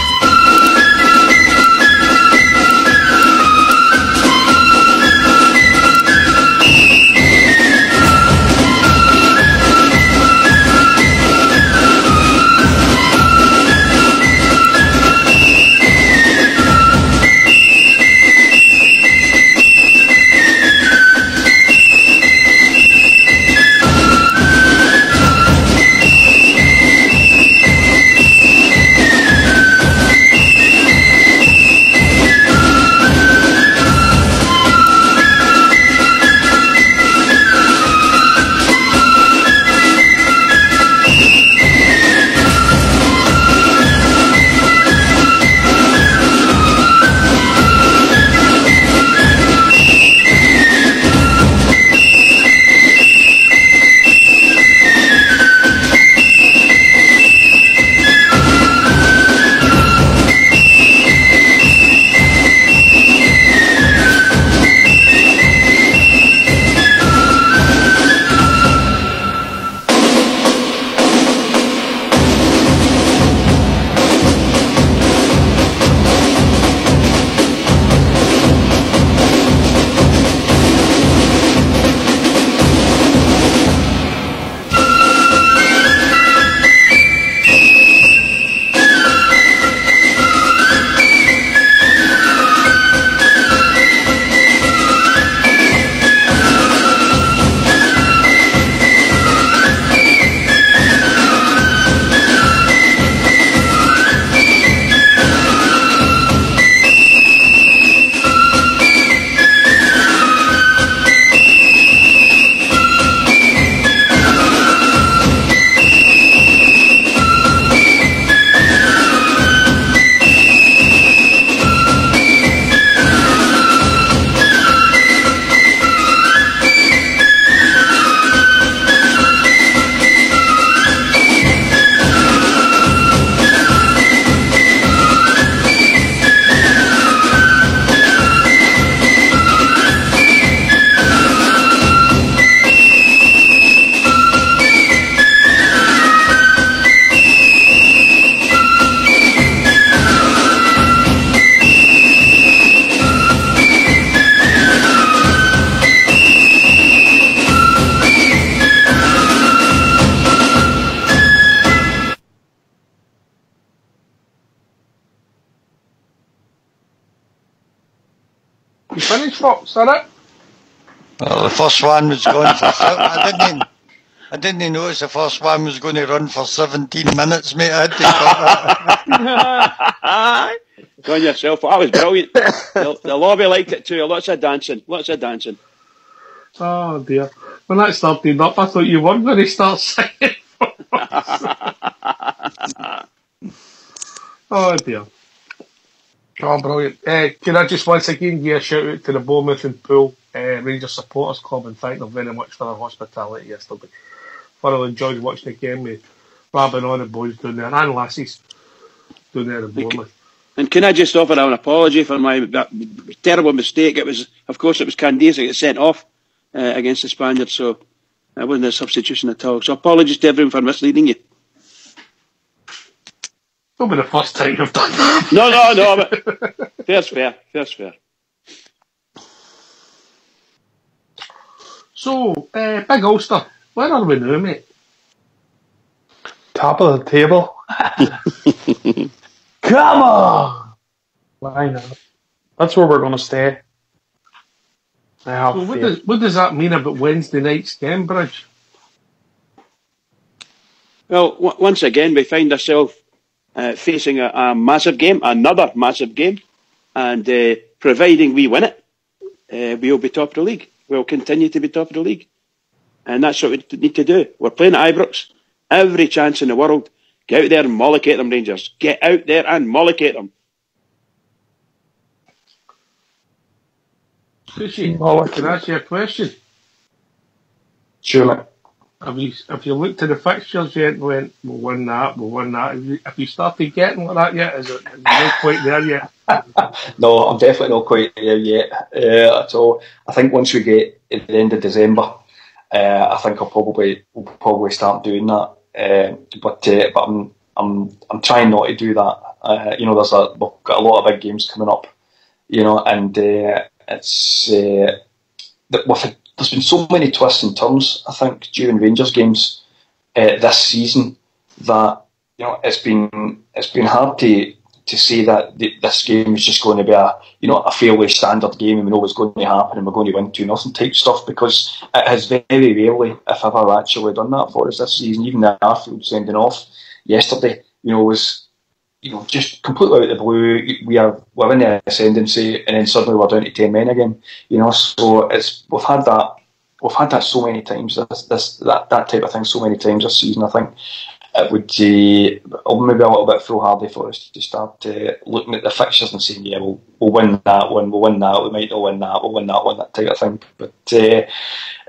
You finished, Fox? Is that it? Well, the first one was going for... I didn't notice the first one was going to run for 17 minutes, mate. I had to cut it. Go on yourself. That was brilliant. The lobby liked it too. Lots of dancing. Oh dear. When that started up, I thought you were going to start singing. Oh dear. Oh, brilliant. Can I just once again give a shout out to the Bournemouth and Poole Rangers Supporters Club and thank them very much for their hospitality yesterday. Thoroughly enjoyed watching the game with Rob and all the boys down there, and lassies down there in Bournemouth. And can I just offer an apology for that terrible mistake? It was Candice that got sent off against the Spaniards, so that wasn't a substitution at all. So apologies to everyone for misleading you. It'll be the first time you've done that. No, but fair's fair. So, Big Ulster, where are we now, mate? Top of the table. Come on! Line up. That's where we're going to stay. So what does that mean about Wednesday night's game, Bridge? Well, once again, we find ourselves facing a massive game, another massive game, and providing we win it, we'll be top of the league. We'll continue to be top of the league. And that's what we need to do. We're playing at Ibrox. Every chance in the world. Get out there and mollocate them, Rangers. Get out there and mollocate them. Sushi, can I ask you a question? Sure. Have you looked at the fixtures yet and went, we'll win that. Have you started getting like that yet? Is it not quite there yet? No, I'm definitely not quite there yet at all. I think once we get at the end of December, I think we'll probably start doing that. But I'm trying not to do that. We've got a lot of big games coming up, and it's there's been so many twists and turns, I think, during Rangers games this season that it's been hard to say that this game is just going to be a fairly standard game and we know what's going to happen and we're going to win 2-0 type stuff, because it has very rarely, if ever, actually done that for us this season. Even the Arfield sending off yesterday, was just completely out of the blue. We're in the ascendancy and then suddenly we're down to 10 men again. So we've had that so many times. That type of thing so many times this season. I think it would maybe a little bit foolhardy for us to start looking at the fixtures and saying, yeah, we'll win that one, we might not win that, we'll win that one, that type of thing. But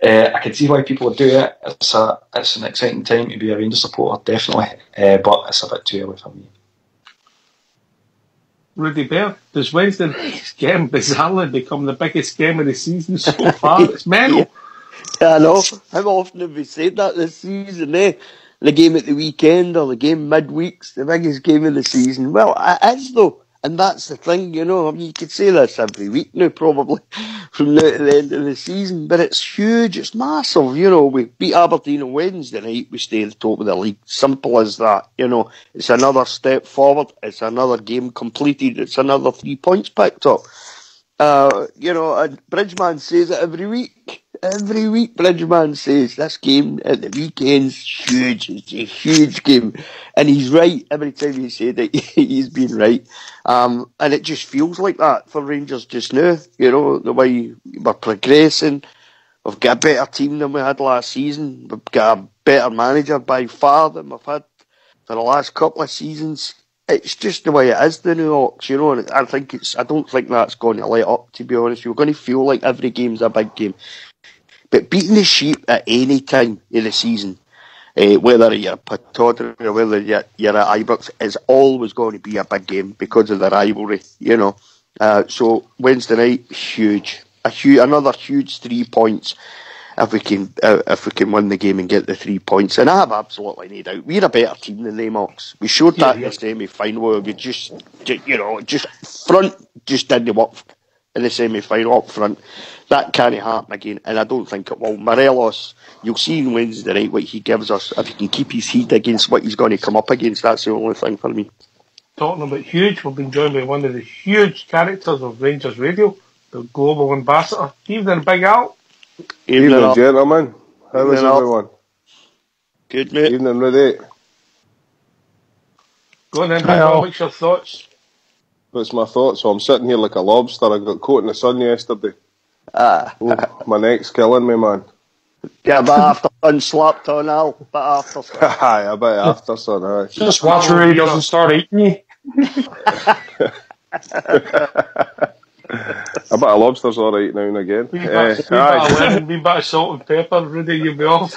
I can see why people would do it. It's an exciting time to be a Rangers supporter, definitely, but it's a bit too early for me. Rudy Bear, does Wednesday night's game bizarrely become the biggest game of the season so far? It's mental. Yeah, I know. How often have we said that this season, eh? The game at the weekend or the game midweek's the biggest game of the season. Well, it is though, and that's the thing, you could say this every week now, probably, from now to the end of the season, but it's huge, it's massive, we beat Aberdeen on Wednesday night, we stay at the top of the league, simple as that, it's another step forward, it's another game completed, it's another 3 points picked up. And Bridgeman says it every week. Every week, Bridgeman says this game at the weekend's huge. It's a huge game, and he's right every time he said it. He's been right, and it just feels like that for Rangers just now. The way we're progressing. We've got a better team than we had last season. We've got a better manager by far than we've had for the last couple of seasons. It's just the way it is, the New Hawks, and I don't think that's going to let up, to be honest. You're going to feel like every game's a big game. But beating the Sheep at any time in the season, whether you're at Pittodrie or whether you're at Ibrox, is always going to be a big game because of the rivalry, So Wednesday night, huge. Another huge 3 points if we can win the game and get the 3 points. And I have absolutely no doubt we're a better team than them Hawks. We showed that in the semi-final where we just didn't work in the semi-final up front. That can't happen again, and I don't think it will. Morelos, you'll see on Wednesday night what he gives us. If he can keep his heat against what he's going to come up against, that's the only thing for me. Talking about huge, we've been joined by one of the huge characters of Rangers Radio, the global ambassador. Evening, Big Al. Evening, gentlemen. How is Evening, Al. everyone? Good, mate. Evening, Rudy. Go on then, Big Hi, Al. Al. What's your thoughts? What's my thoughts? So I'm sitting here like a lobster. I got caught in the sun yesterday. Oh, my neck's killing me, man. Get a bit after sun slapped on, Al. Bit after sun. Aye, a bit after sun, aye. Just watch where he doesn't start eating you. A bit of lobster's alright now and again. Wee bit of lemon, wee bit of salt and pepper, Rudy, you'll be off.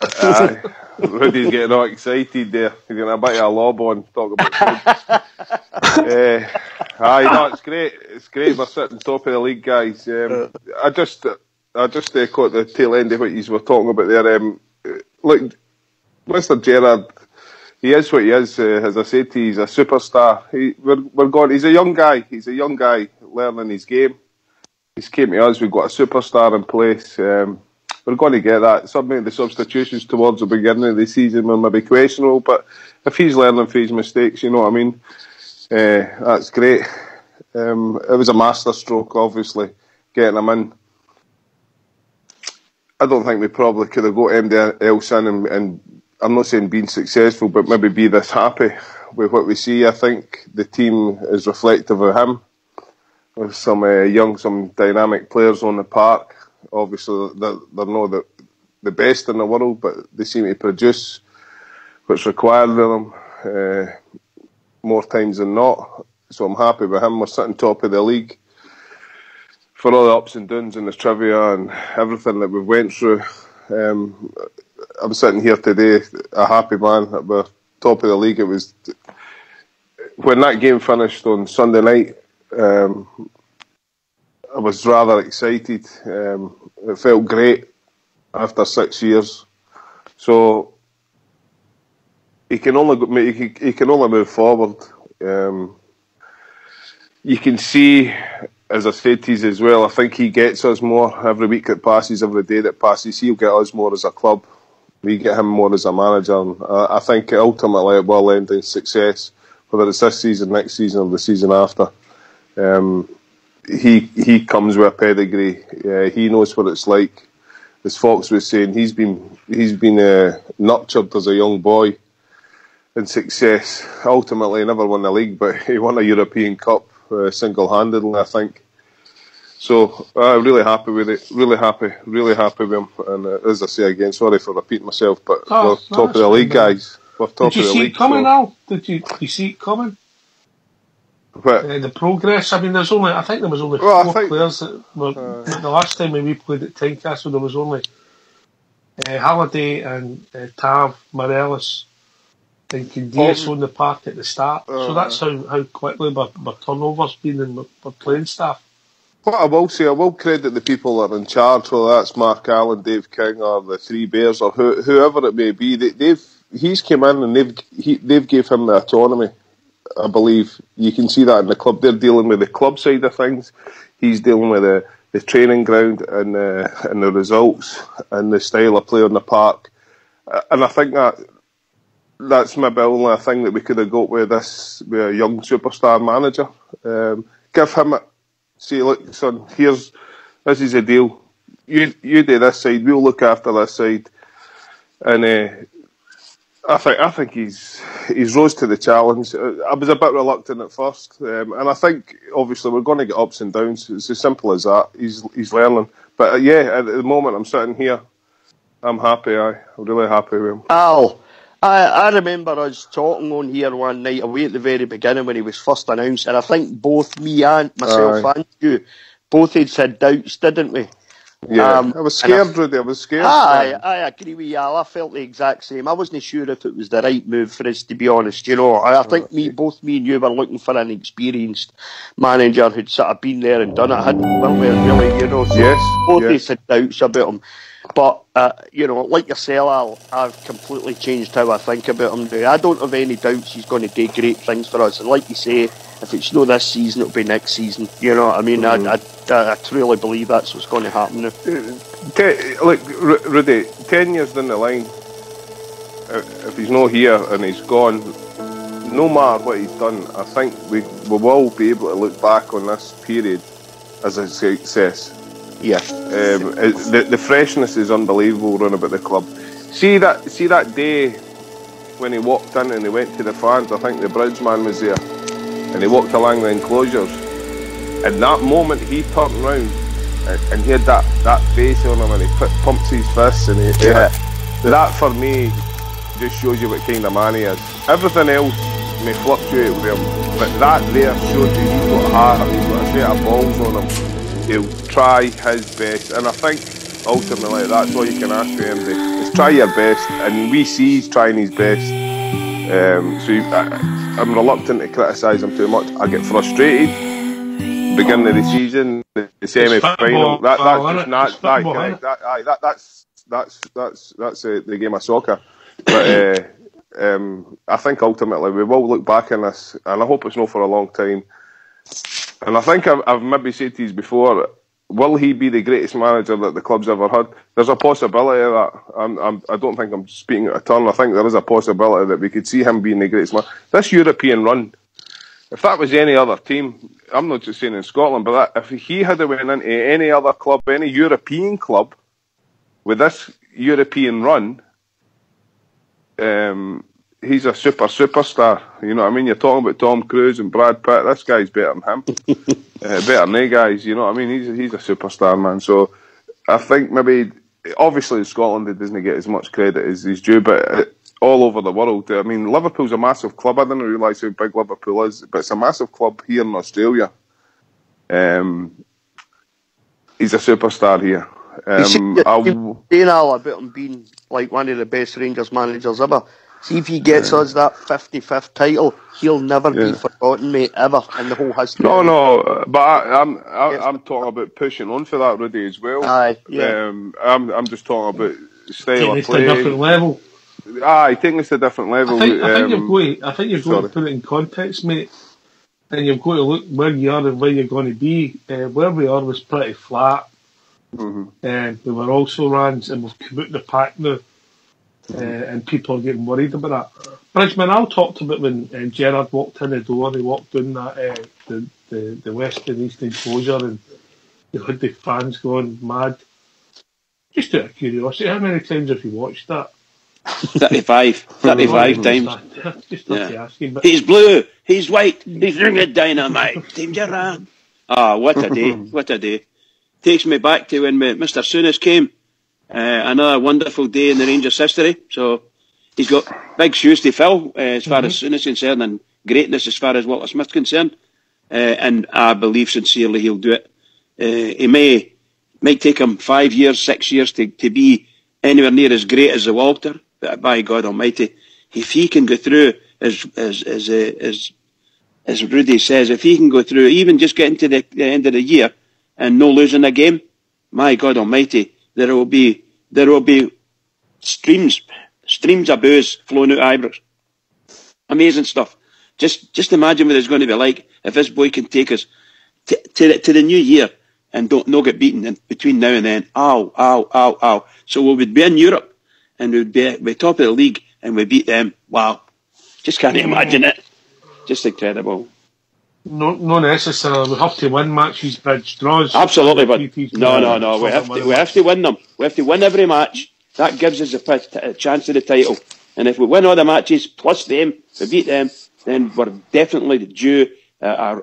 Aye. Rudy's getting all excited there. He's getting a bit of a lob on, talk about food. Aye, no, it's great. It's great. We're sitting top of the league, guys. I just caught the tail end of what you were talking about there. Look, Mr. Gerrard, he is what he is. As I said to you, he's a superstar. We're going. He's a young guy. He's a young guy learning his game. He's came to us. We've got a superstar in place. We're going to get that. Some of the substitutions towards the beginning of the season were maybe questionable, but if he's learning from his mistakes, you know what I mean, that's great. It was a masterstroke, obviously, getting him in. I don't think we probably could have got anybody else in, and I'm not saying being successful, but maybe be this happy with what we see. I think the team is reflective of him, with some young, some dynamic players on the park. Obviously, they're not the best in the world, but they seem to produce what's required of them more times than not. So I'm happy with him. We're sitting top of the league. For all the ups and downs and the trivia and everything that we've went through, I'm sitting here today a happy man. We're top of the league. It was when that game finished on Sunday night. I was rather excited. It felt great after 6 years. So he can only he can only move forward. You can see, as I said to you as well, I think he gets us more every week that passes, every day that passes. He'll get us more as a club. We get him more as a manager. And I think ultimately it will end in success, whether it's this season, next season, or the season after. He comes with a pedigree. He knows what it's like. As Fox was saying, he's been nurtured as a young boy in success. Ultimately, he never won the league, but he won a European Cup single-handedly, I think. So I'm really happy with it. Really happy with him. And as I say again, sorry for repeating myself, but we're top of the league, guys. We're top of the league. Did you see it coming, Al? Did you see it coming? The progress. I mean, I think there was only four players that were. The last time when we played at Tynecastle, there was only Halliday and Tav, Morelos, and Candeias on the park at the start. So that's how quickly our turnover's been in our playing staff. What I will say, I will credit the people that are in charge, whether that's Mark Allen, Dave King, or the Three Bears, or whoever it may be. He's come in and they've gave him the autonomy. I believe you can see that in the club. They're dealing with the club side of things. He's dealing with the training ground and the results and the style of play on the park. And I think that's maybe only a thing that we could have got with a young superstar manager. Give him say, look, son, this is a deal. You do this side, we'll look after this side. And I think he's rose to the challenge. I was a bit reluctant at first, and I think obviously we're going to get ups and downs. It's as simple as that. He's learning, but at the moment I'm sitting here, I'm happy. I'm really happy with him. Al, I remember us talking on here one night away at the very beginning when he was first announced, and I think both me and myself and you both had said doubts, didn't we? Yeah, I was scared, Rudy. I was scared. I agree with you, Al. I felt the exact same. I wasn't sure if it was the right move for us, to be honest. You know, I think both me and you were looking for an experienced manager who'd sort of been there and done it. Weren't we, really? You know, so both had doubts about him. But like yourself, Al, I've completely changed how I think about him now. I don't have any doubts he's going to do great things for us. And like you say, if it's not this season, it'll be next season. You know what I mean? I truly believe that's what's going to happen now. Look, Rudy, 10 years down the line, if he's not here and he's gone, no matter what he's done, I think we will be able to look back on this period as a success. Yeah. The freshness is unbelievable run about the club. See that day when he walked in and he went to the fans. I think the bridge man was there, and he walked along the enclosures. And that moment he turned round and he had that face on him, and he pumps his fists, and that for me just shows you what kind of man he is. Everything else may fluctuate with him, but that there shows you he's got heart, he's got a set of balls on him. He'll try his best, and I think ultimately that's all you can ask for him, is try your best, and we see he's trying his best. I'm reluctant to criticise him too much. I get frustrated beginning of the season, the semi-final. That's the game of soccer. But I think ultimately we will look back on this, and I hope it's not for a long time. And I think I've maybe said to you before, will he be the greatest manager that the club's ever had? There's a possibility of that. I don't think I'm speaking out of turn. I think there is a possibility that we could see him being the greatest manager. This European run, if that was any other team, I'm not just saying in Scotland, but if he had went into any other club, any European club, with this European run, he's a superstar. You know what I mean? You're talking about Tom Cruise and Brad Pitt. This guy's better than him. Better than they guys. You know what I mean? He's a superstar, man. So I think maybe, obviously in Scotland, he doesn't get as much credit as he's due, but all over the world. I mean, Liverpool's a massive club. I didn't realise how big Liverpool is, but it's a massive club here in Australia. He's a superstar here. Saying all about him being like one of the best Rangers managers ever. See if he gets us that 55th title, he'll never be forgotten, mate, ever in the whole history. No, but I'm talking about pushing on for that, Rudy, as well. Aye, yeah. I'm just talking about style of play. Taking it to a different level. Aye, taking us to a different level. I think you've got to put it in context, mate. And you've got to look where you are and where you're going to be. Where we are was pretty flat. And we were also rans, and we've come out the pack now. And people are getting worried about that. Bridgman, I'll talk about when Gerrard walked in the door, he walked down that the west and east enclosure, and you had the fans going mad. Just out of curiosity, how many times have you watched that? 35 times. Just asking, but he's blue, he's white, he's ringing dynamite. Team Gerrard. What a day, what a day. Takes me back to when Mr. Souness came. Another wonderful day in the Rangers' history. So he's got big shoes to fill as far as Souness is concerned, and greatness as far as Walter Smith's concerned. And I believe sincerely he'll do it. It might take him 5 years, 6 years to be anywhere near as great as the Walter. But by God Almighty, if he can go through as Rudy says, if he can go through, even just getting to the end of the year and no losing a game, my God Almighty, there will be streams of booze flowing out of eyebrows. Amazing stuff. Just imagine what it's going to be like if this boy can take us to the new year and not get beaten in between now and then. Ow. So we would be in Europe and we would be top of the league and we beat them. Wow. Just can't imagine it. Just incredible. No necessarily. We have to win matches, Bridge. Draws. Absolutely, but no. We have to win them. We have to win every match. That gives us a chance to the title. And if we win all the matches plus them, we beat them, then we're definitely due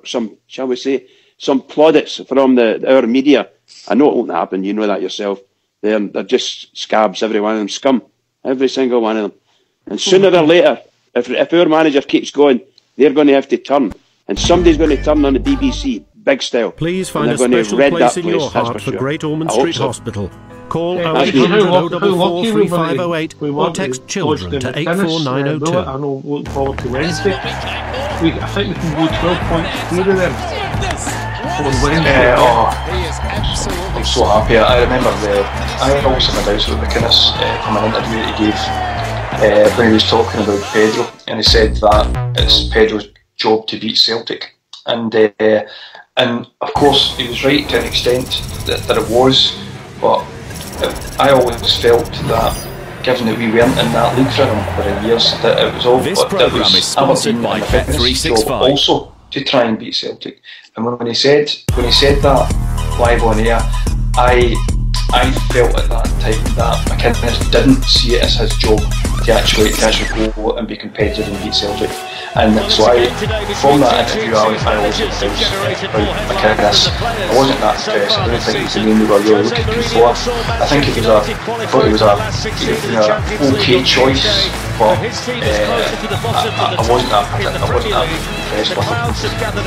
some, shall we say, some plaudits from our media. I know it won't happen. You know that yourself. They're just scabs, every one of them, scum, every single one of them. And sooner or later, if our manager keeps going, they're going to have to turn. And somebody's going to turn on the BBC, big style. Please find a special place in your heart for Great Ormond Street Hospital. Call 0800 044 3508 or text children to 84902. I know, look forward to Wednesday. I think we can go 12 points clear of them on Wednesday. I'm so happy. I remember I always had my doubts with McInnes from an interview that he gave when he was talking about Pedro, and he said that it's Pedro's job to beat Celtic, and of course he was right to an extent that it was, but I always felt that given that we weren't in that league for a number of years, that it was all this programme is sponsored by Bet365 also to try and beat Celtic. And when he said that live on air, I felt at that time that McInnes didn't see it as his job to actually go and be competitive and beat Celtic. And so from that interview, I always advised about McInnes. I wasn't that impressed. I don't think it was the name we were really looking for. I think it was a okay choice, but I wasn't that impressed with him.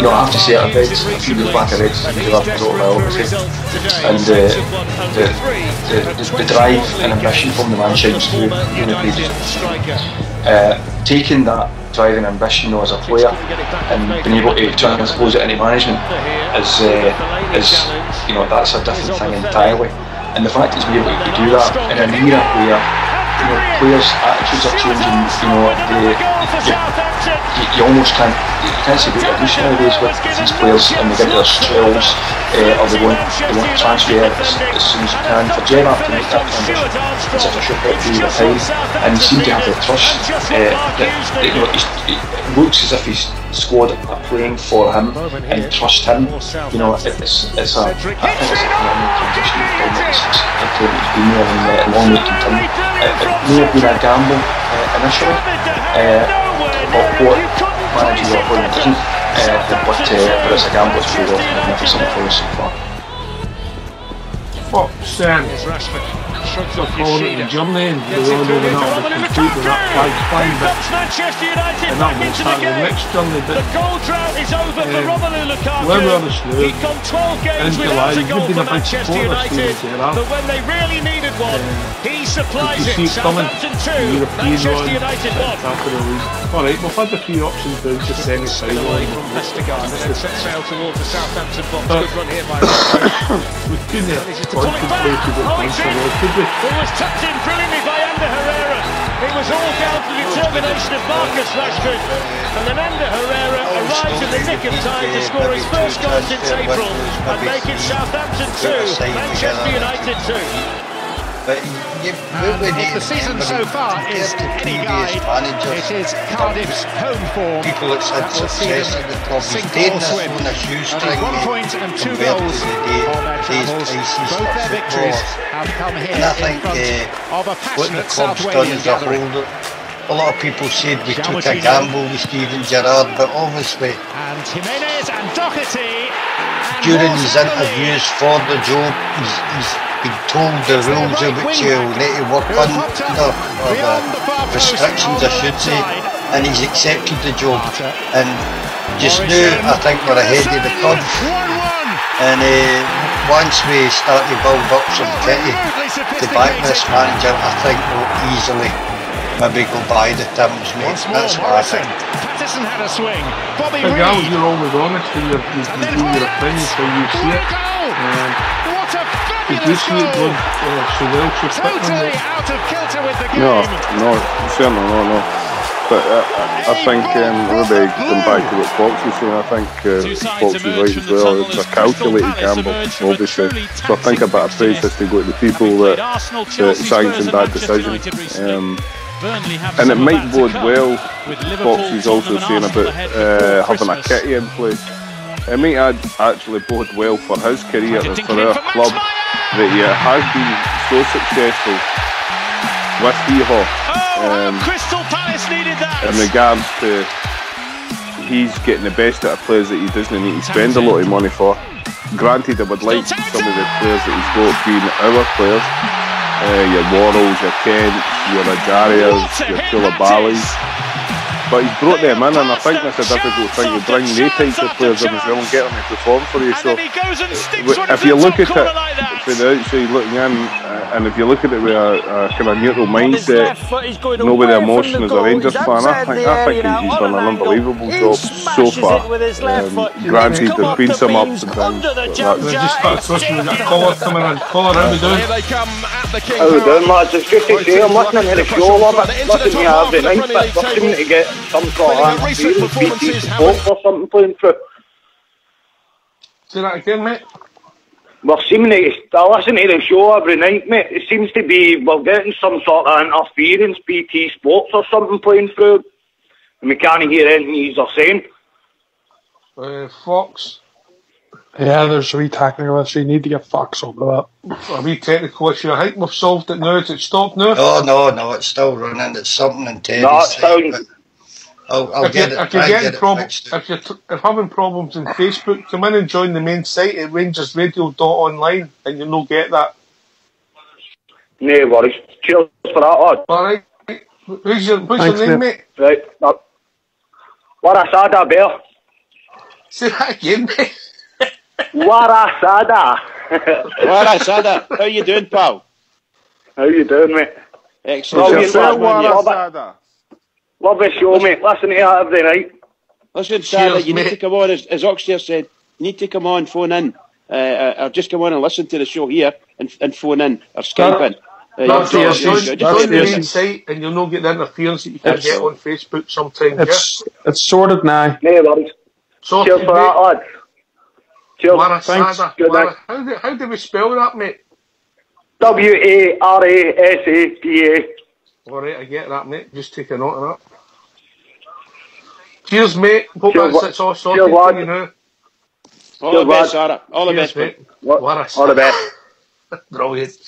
I have to say, I read a few years back, I read Gerard's autobiography, and the drive and ambition from the man shines through in the pages. Taking that drive and ambition as a player and being able to transpose it into management is that's a different thing entirely. And the fact he's been able to do that in an era where players' attitudes are changing, you almost can't see what you're doing nowadays with these players, and they get their strells or they want to transfer as soon as you can. For Gerrard to make that transition in such a short period of time, and he seemed to have the trust that it looks as if his squad are playing for him and trust him. It's a phenomenal transition. It's been there and long way to continue. It may have been a gamble initially, but what Managerial opponent isn't, but it's a gamble that's paid off magnificent for us so far. Fox they're calling it the journey, and we all know we're not able to compete with that flag's flying, but and that will start the next journey. But when we were the Slough in July, you've been a big supporter of Steven Gerrard. You see it coming, the European one, top of the league. Alright, we've had a few options down to semi-final. We couldn't have contemplated it once a while, could we? It was tucked in brilliantly by Ander Herrera. It was all down to the determination of Marcus Rashford. And then Ander Herrera arrives in the nick of time to score his first goal since April and make it Southampton 2, Manchester United 2. But if the season so far is any guide, it is Cardiff's home form. People that had success at the club is doing this on a shoestring 1 point and 2 goals on their travels. Both their victories have come here in front of a passionate South Wales gathering. A lot of people said we took a gamble with Steven Gerrard, but obviously and Jimenez and Doherty during his interviews for the job, he's been told the rules of which he'll need to work under, or the restrictions I should say, and he's accepted the job. And just now I think we're ahead of the curve, and once we start to build up some kitty to back this manager, I think we'll easily maybe go by the terms, mate. That's what I think. Patterson had a swing. Bobby Reed. You're always honest in your opinions, so you see it. What a did you see it going so well so totally out of kilter with the game. No, certainly no. But I think maybe going back to what Fox was saying, I think Fox is right as well. It's a calculated gamble, obviously. So I think a bit of praise has to go to the people that sanctioned that decision. And it might bode well. Fox is also saying about having a kitty in place. It might actually bode well for his career and for our club that he has been so successful with Heehaw in regards to he's getting the best out of players that he doesn't need to spend a lot of money for. Granted, I would like some of the players that he's got being our players, your Worrells, your Kents, your Ajarias, your Koulibalys. But he's brought them in, and I think that's a difficult thing to bring new types of players in as well and get them to perform for you. So if you look at it from the outside looking in, and if you look at it with a kind of neutral mindset, nobody emotion as a Rangers fan, I think he's done an unbelievable job so far. Granted, there's been some ups and downs. Caller, how we doing? How we doing, lads? It's just to say, I'm listening to the show, love it. Listen to you every night, but we're seeming to get some sort of BT support or something playing through. Say that again, mate. We're seeming to, I listen to the show every night, mate. It seems to be, we're getting some sort of interference, BT Sports or something playing through. And we can't hear anything you're saying. Fox, Yeah, there's a wee technical issue. You need to get Fox onto that. A wee technical issue. I think we've solved it now. Is it stopped now? No, it's still running. It's something in Terry's No, it's side, but I'll get it. Try and get it fixed. If you're having problems on Facebook, come in and join the main site at rangersradio.online and you'll not get that. No worries. Cheers for that, lad. Alright. Who's your name, mate? Right. Warasada Bear. Say that again, mate. Warasada. Warasada. How you doing, pal? How you doing, mate? Excellent. Love the show, mate. Listen to it every night. Listen, Sada, you need to come on, as Oxtear said, you need to come on, phone in. Or just come on and listen to the show here and phone in or Skype in. Join the main site and you'll not get the interference that you can get on Facebook sometimes. It's sorted now. No worries. Cheers for that, lad. Cheers. Warasada. How do we spell that, mate? Warasada. Alright, I get that, mate. Just take a note of that. Cheers, mate. Hope that's all sorted for you now. All the best, Sarah. All the best, mate. All the best. Brilliant.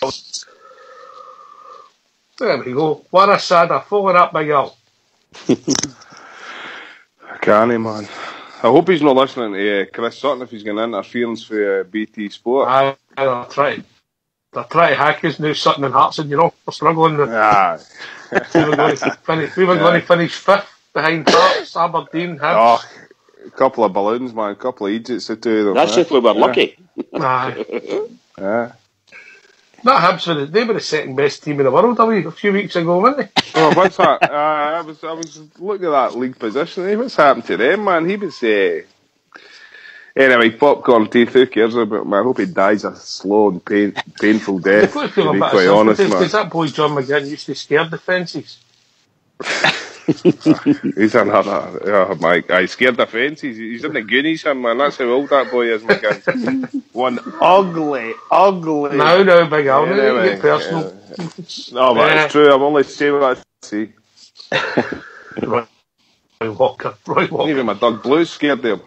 There we go. Warasada. Follow that, big girl. Canny, man. I hope he's not listening to Chris Sutton if he's getting interference for BT Sport. They're trying to hack us now, Sutton and Hearts, and we're struggling. We were going to finish 5th behind Hearts, Aberdeen, Hibs. Oh, a couple of balloons, man. A couple of idiots, the two of them. That's if we were lucky. Yeah. Not Hibs, they were the second best team in the world a few weeks ago, weren't they? Oh, what's that? I was looking at that league position. What's happened to them, man? He was anyway, popcorn teeth. Who cares about him? I hope he dies a slow and painful death. To be quite honest, man. Because that boy John McGinn used to scare defences. He's another. I scared the fences. He's in the Goonies, man. That's how old that boy is, McGinn. One ugly. No, big Al. Anyway, get personal. No, but it's true. I'm only saying what I see. Roy Walker. Even my dog Blue's scared him.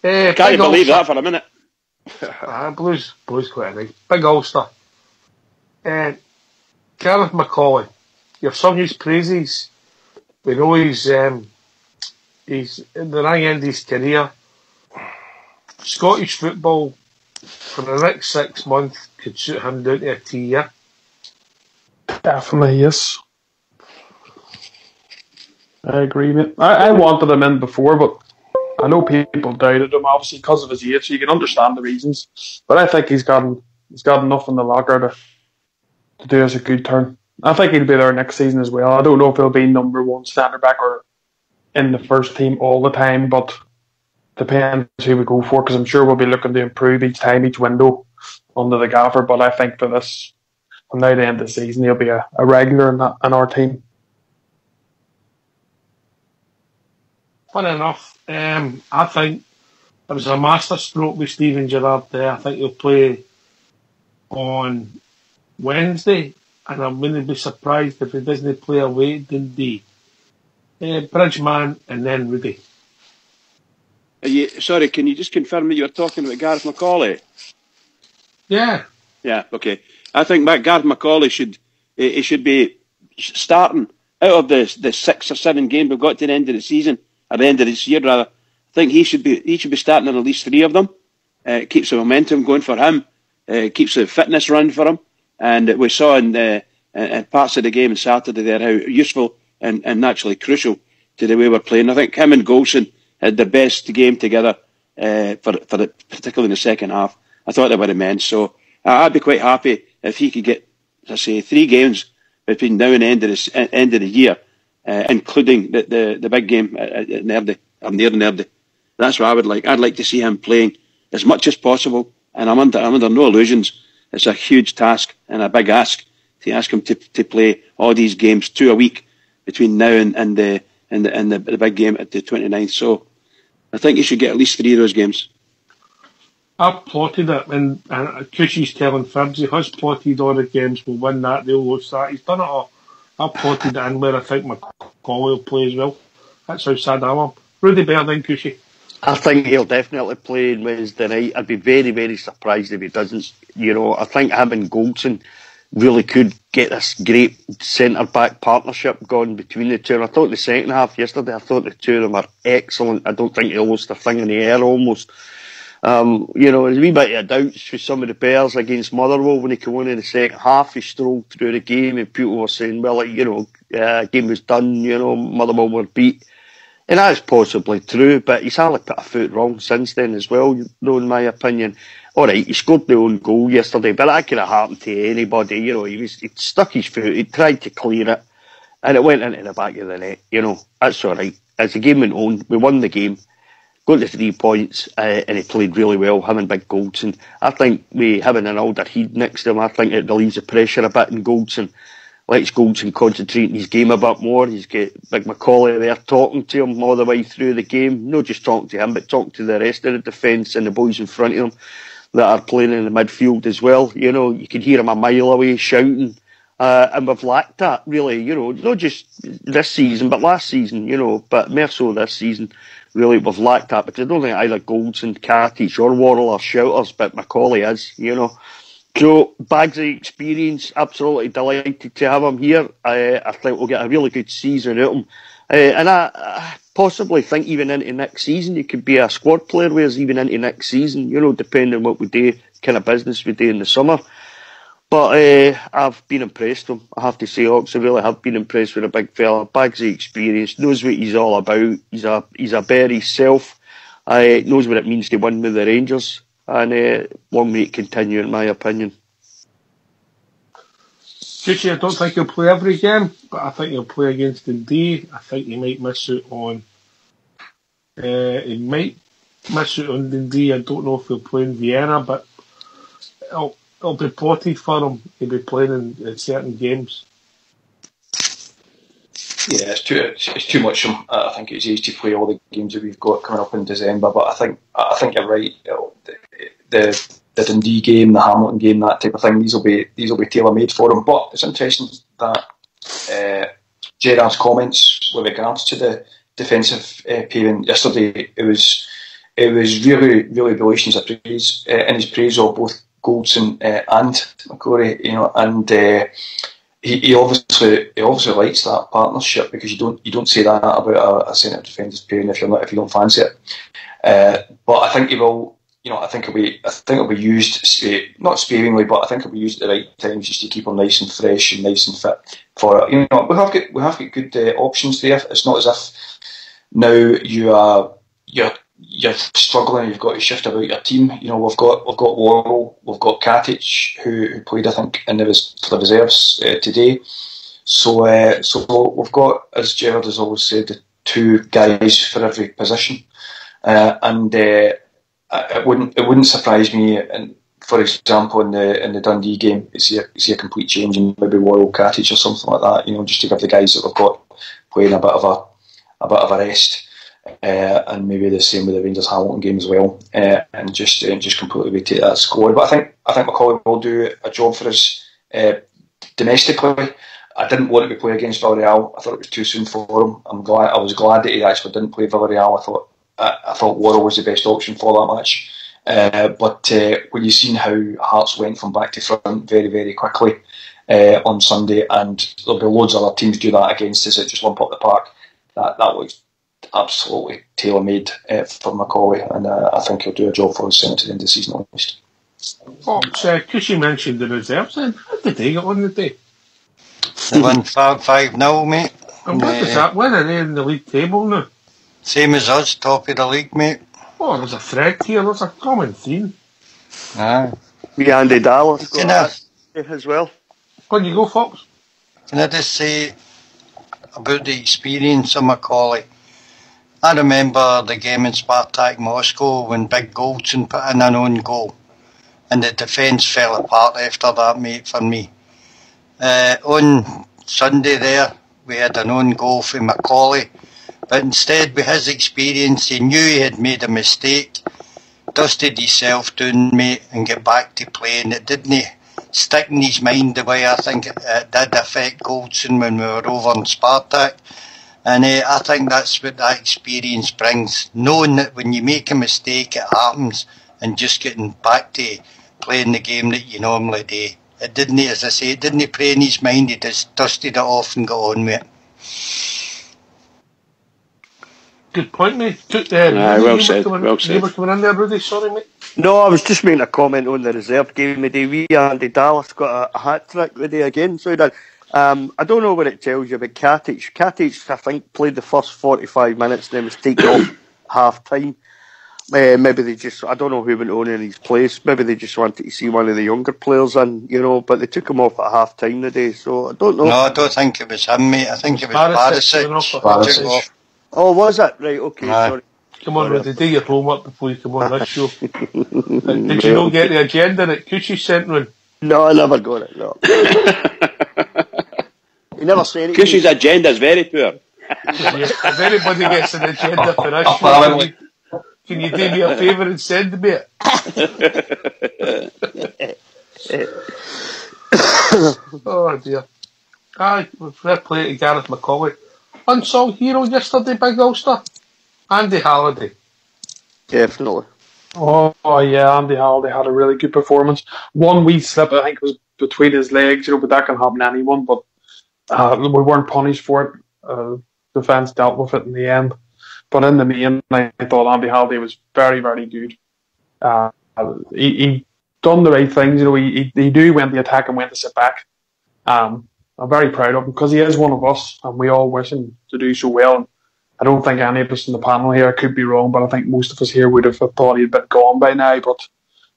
Can't you believe that for a minute? Blue's quite nice. Big Ulster. Gareth McCauley. You've sung his praises. We know he's in the right end of his career. Scottish football for the next 6 months could suit him down to a T, yeah? Definitely, yes. I agree, mate. I wanted him in before, but I know people doubted him, obviously, because of his age, so you can understand the reasons. But I think he's got enough in the locker to do us a good turn. I think he'll be there next season as well. I don't know if he'll be number one standard back or in the first team all the time, but depends who we go for, because I'm sure we'll be looking to improve each window under the gaffer. But I think for this, from now to the end of the season, he'll be a regular in our team. Funny enough, I think it was a master stroke with Steven Gerrard there. I think he'll play on Wednesday, and I'm going to be surprised if he doesn't play away at Dundee. Bridgeman and then Rudy. Sorry, can you just confirm that you were talking about Gareth McCauley? Yeah. Yeah, okay. I think Gareth McCauley should be starting out of the 6 or 7 games we've got to the end of the season, or the end of this year rather. I think he should be starting in at least 3 of them. It keeps the momentum going for him. Keeps the fitness run for him. And we saw in parts of the game on Saturday there how useful and naturally crucial to the way we're playing. I think him and Golson had the best game together, particularly in the second half. I thought they were immense. So I'd be quite happy if he could get, as I say, 3 games between now and the end of the year, including the big game at Nerdy, or near Nerdy. That's what I would like. I'd like to see him playing as much as possible. And I'm under no illusions. It's a huge task and a big ask to ask him to play all these games 2 a week between now and the big game at the 29th. So I think he should get at least 3 of those games. I've plotted it, and Cushy's telling fibs. He has plotted all the games. We'll win that, they'll lose that. He's done it all. I've plotted it in where I think McCauley will play as well. That's how sad I am. Rudy better than Cushy. I think he'll definitely play on Wednesday night. I'd be very, very surprised if he doesn't. I think him and Goldson really could get this great centre-back partnership going between the two. And I thought the second half yesterday, I thought the two of them were excellent. I don't think they lost their thing in the air almost. There's a wee bit of doubts for some of the players against Motherwell when he came on in the second half. He strolled through the game and people were saying, game was done, Motherwell were beat. And that's possibly true, but he's hardly put a foot wrong since then as well, in my opinion. Alright, he scored the own goal yesterday, but that could have happened to anybody, he stuck his foot, he tried to clear it, and it went into the back of the net, that's alright. As the game went on, we won the game, got the 3 points, and he played really well, him and Big Goldson. I think with having an older Heed next to him, I think it relieves the pressure a bit in Goldson. Lets Goldson concentrate on his game a bit more. He's got Big Macaulay there talking to him all the way through the game. Not just talking to him, but talking to the rest of the defence and the boys in front of him that are playing in the midfield as well. You can hear him a mile away shouting. And we've lacked that, really, not just this season, but last season, but more so this season. Really, we've lacked that, but I don't think either Goldson, Cartage or Worrell are shouters, but Macaulay is, So, Bagsy experience, absolutely delighted to have him here. I think we'll get a really good season out of him. And I possibly think even into next season, he could be a squad player with us even into next season, depending on what we do, kind of business we do in the summer. But I've been impressed with him, I have to say, Ox. I really have been impressed with a big fella. Bagsy experience, knows what he's all about. He's a bear himself. Knows what it means to win with the Rangers. And long may it continue, in my opinion. Tucci, I don't think he'll play every game, but I think he'll play against Dundee. I think he might miss out on. He might miss out on Dundee. I don't know if he'll play in Vienna, but it'll be plotted for him. He'll be playing in certain games. Yeah, it's too much for him. I think it's easy to play all the games that we've got coming up in December. But I think you're right. The Dundee game, the Hamilton game, that type of thing. These will be tailor made for him. But it's interesting that Gerard's comments with regards to the defensive pairing yesterday. It was really relations of praise in his praise of both Goldson and McCrory. And he obviously likes that partnership, because you don't say that about a centre defender's pairing if you don't fancy it. But I think he will. I think it'll be used not sparingly, but I think it'll be used at the right times just to keep him nice and fresh and nice and fit for it. We have got good options there. It's not as if now you're struggling. You've got to shift about your team. We've got Worrell, we've got Katic who played, I think, for the reserves today. So we've got, as Gerard has always said, the 2 guys for every position, and it wouldn't surprise me. And for example, in the Dundee game, you see a complete change in maybe Worrell, Katic or something like that. Just to give the guys that we've got playing a bit of a rest. And maybe the same with the Rangers Hamilton game as well, and just completely rotate that squad. But I think Macaulay will do a job for us domestically. I didn't want him to play against Villarreal. I thought it was too soon for him. I was glad that he actually didn't play Villarreal. I thought Worrell was the best option for that match. But when you've seen how Hearts went from back to front very, very quickly on Sunday, and there'll be loads of other teams do that against us that just lump up the park, that looks absolutely tailor-made for Macaulay, and I think he'll do a job for us to the end of the season at least. Because you mentioned the reserves, then how did they get on the day? They won 5-0, mate. And what does that win? Are they in the league table now? Same as us, top of the league, mate. Oh, there's a thread here. There's a common theme. We Andy Dallas got that as well. Can you go, Fox? Can I just say about the experience of Macaulay? I remember the game in Spartak Moscow when Big Goldson put in an own goal, and the defence fell apart after that, mate, for me. On Sunday there, we had an own goal for Macaulay, but instead with his experience, he knew he had made a mistake, dusted himself down, mate, and get back to playing. It didn't stick in his mind the way I think it did affect Goldson when we were over in Spartak. And I think that's what that experience brings, knowing that when you make a mistake it happens, and just getting back to playing the game that you normally do. It didn't, as I say, it didn't play in his mind, he just dusted it off and got on with it. Good point, mate. Well said. You were coming in there, Rudy, sorry, mate. No, I was just making a comment on the reserve game today. Wee Andy Dallas got a hat-trick today again, so he did. I don't know what it tells you about Katic. Katic, I think, played the first 45 minutes and then was taken off half-time. Maybe they just, I don't know who went on in his place. Maybe they just wanted to see one of the younger players in, but they took him off at half-time today, so I don't know. No, I don't think it was him, mate. I think it was Barisic. Oh, was it? Right, okay, sorry. Come on, Rudy, do your homework before you come on this show. Did you not get the agenda that Cushy sent round? No, I never got it, no. You never say anything. Cushy's agenda is very poor. If anybody gets an agenda for this show, can you do me a favour and send me it? Oh dear. Aye, fair play to Gareth McCauley. Unsung hero yesterday, Big Ulster. Andy Halliday. Definitely. Oh yeah, Andy Halliday had a really good performance. One wee slip, I think, was between his legs, but that can happen to anyone. But we weren't punished for it. Defence dealt with it in the end. But in the main, I thought Andy Halliday was very, very good. He done the right things. He knew when to attack and when to sit back. I'm very proud of him because he is one of us, and we all wish him to do so well. And I don't think any of us in the panel here, I could be wrong, but I think most of us here would have thought he'd been gone by now. But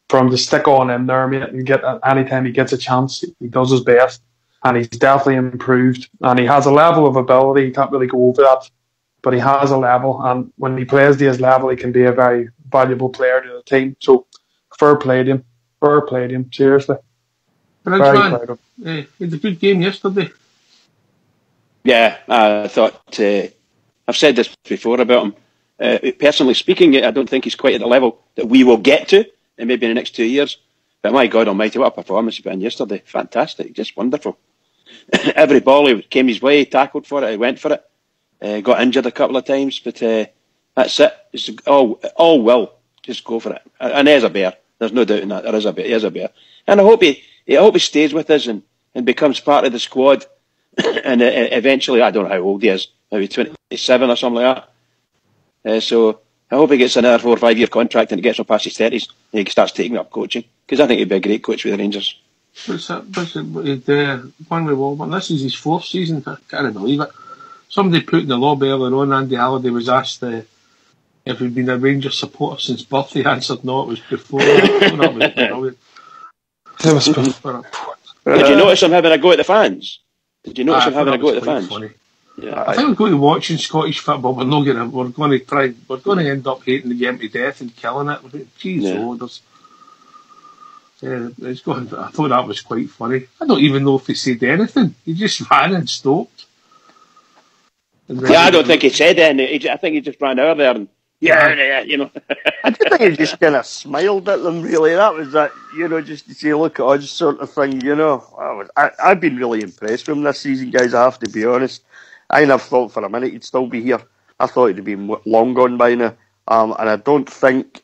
for him to stick on in there, mate, and get anytime he gets a chance, he does his best, and he's definitely improved. And he has a level of ability. He can't really go over that, but he has a level, and when he plays to his level, he can be a very valuable player to the team. So fair play to him, seriously. Very proud of him. He had a good game yesterday. Yeah, I thought, I've said this before about him. Personally speaking, I don't think he's quite at the level that we will get to, and maybe in the next 2 years. But my God almighty, what a performance he put in yesterday. Fantastic, just wonderful. Every ball he came his way, he tackled for it, he went for it. Got injured a couple of times, but that's it. It's all will. Just go for it. And there's a bear. There's no doubt in that. There is a bear. He is a bear. And I hope he stays with us and becomes part of the squad. And eventually, I don't know how old he is, maybe 27 or something like that. So I hope he gets another 4 or 5 year contract and he gets up past his 30s and he starts taking up coaching. Because I think he'd be a great coach with the Rangers. He'd won with Walburn. This is his 4th season. I can't believe it. Somebody put in the lobby earlier on, Andy Halliday was asked if he'd been a Rangers supporter since birth. He answered no, it was before that. That was brilliant. It was before. Did you notice him having a go at the fans? Did you notice him having a go at the fans? Funny. Yeah, I think we're going to watching Scottish football. We're going to end up hating the game to death and killing it. Jeez, it's going. I thought that was quite funny. I don't even know if he said anything. He just ran and stopped. Yeah, I don't think he said anything. I think he just ran out there and I just think he just kind of smiled at them. Really, that was that. Just to say, look at us, sort of thing. I've been really impressed with him this season, guys. I have to be honest. I never thought for a minute he'd still be here. I thought he'd have been long gone by now. And I don't think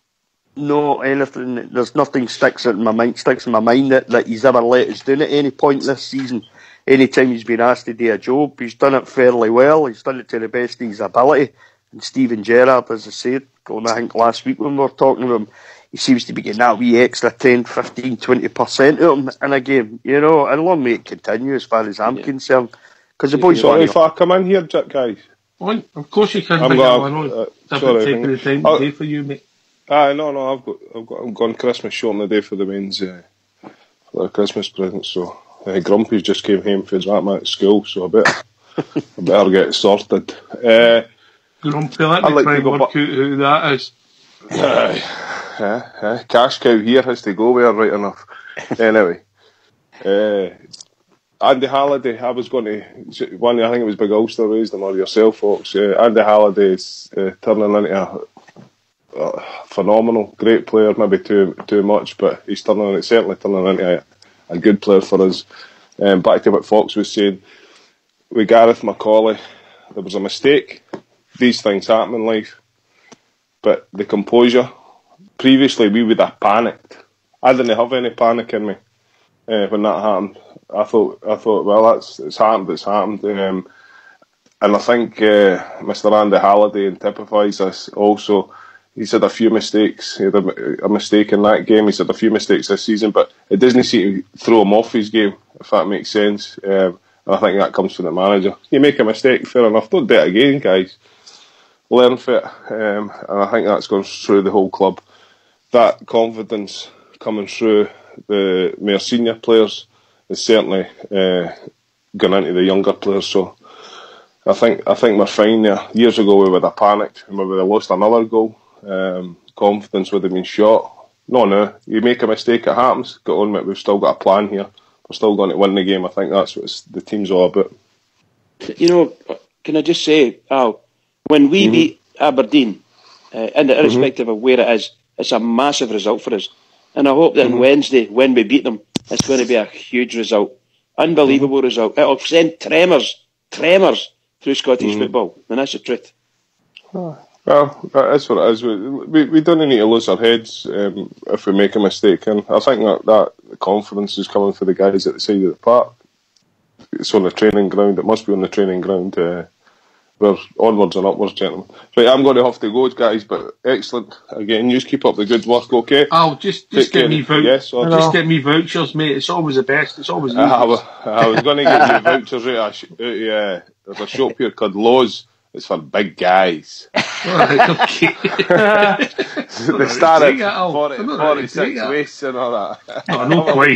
there's nothing sticks in my mind that he's ever let us down at any point this season. Anytime he's been asked to do a job, he's done it fairly well. He's done it to the best of his ability. And Stephen Gerrard, as I said, I think last week when we were talking to him, he seems to be getting that wee extra 10, 15, 20% of him in a game. And long may it continue as far as I'm concerned. Because the boys. Sorry if I come in here, guys. Of course you can. I'm taking the time today for you, mate. No. I'm going Christmas shopping today for the men's for their Christmas presents. So Grumpy's just came home for his at school, so I better get sorted. Grumpy, let me try and work out who that is. Cash cow here has to go there, right enough. Anyway. Andy Halliday, I was going to one. I think it was Big Ulster raised him, or yourself, folks. Andy Halliday is turning into a phenomenal, great player. Maybe too much, but he's certainly turning into a good player for us. Back to what Fox was saying, with Gareth McCauley, there was a mistake. These things happen in life. But the composure, previously we would have panicked. I didn't have any panic in me when that happened. I thought, well, it's happened. And I think Mr. Andy Halliday typifies this also. He's had a few mistakes. He had a mistake in that game. He's had a few mistakes this season, but it doesn't seem to throw him off his game, if that makes sense. And I think that comes from the manager. You make a mistake, fair enough. Don't do it again, guys. Learn from it. And I think that's gone through the whole club. That confidence coming through the more senior players is certainly gone into the younger players. So I think we're fine there. Years ago we would have panicked and we would have lost another goal. Confidence would have been shot. No. You make a mistake, it happens. Get on with it. We've still got a plan here. We're still going to win the game. I think that's what the team's all about. You know, can I just say, Al, when we beat Aberdeen, and irrespective of where it is, it's a massive result for us. And I hope that on Wednesday, when we beat them, it's going to be a huge result. Unbelievable result. It'll send tremors through Scottish football. And that's the truth. Well, that's what it is. We don't need to lose our heads if we make a mistake. And I think that confidence is coming for the guys at the side of the park. It's on the training ground. It must be on the training ground. We're onwards and upwards, gentlemen. Right, I'm going to have to go, guys, but excellent. Again, you keep up the good work, okay? I'll just get me vouchers. Just get me vouchers, mate. It's always the best. It's always I was going to get you vouchers there's a shop here called Lowe's. It's for big guys. Right, okay. They start at 46 waists and all that. No, not quite.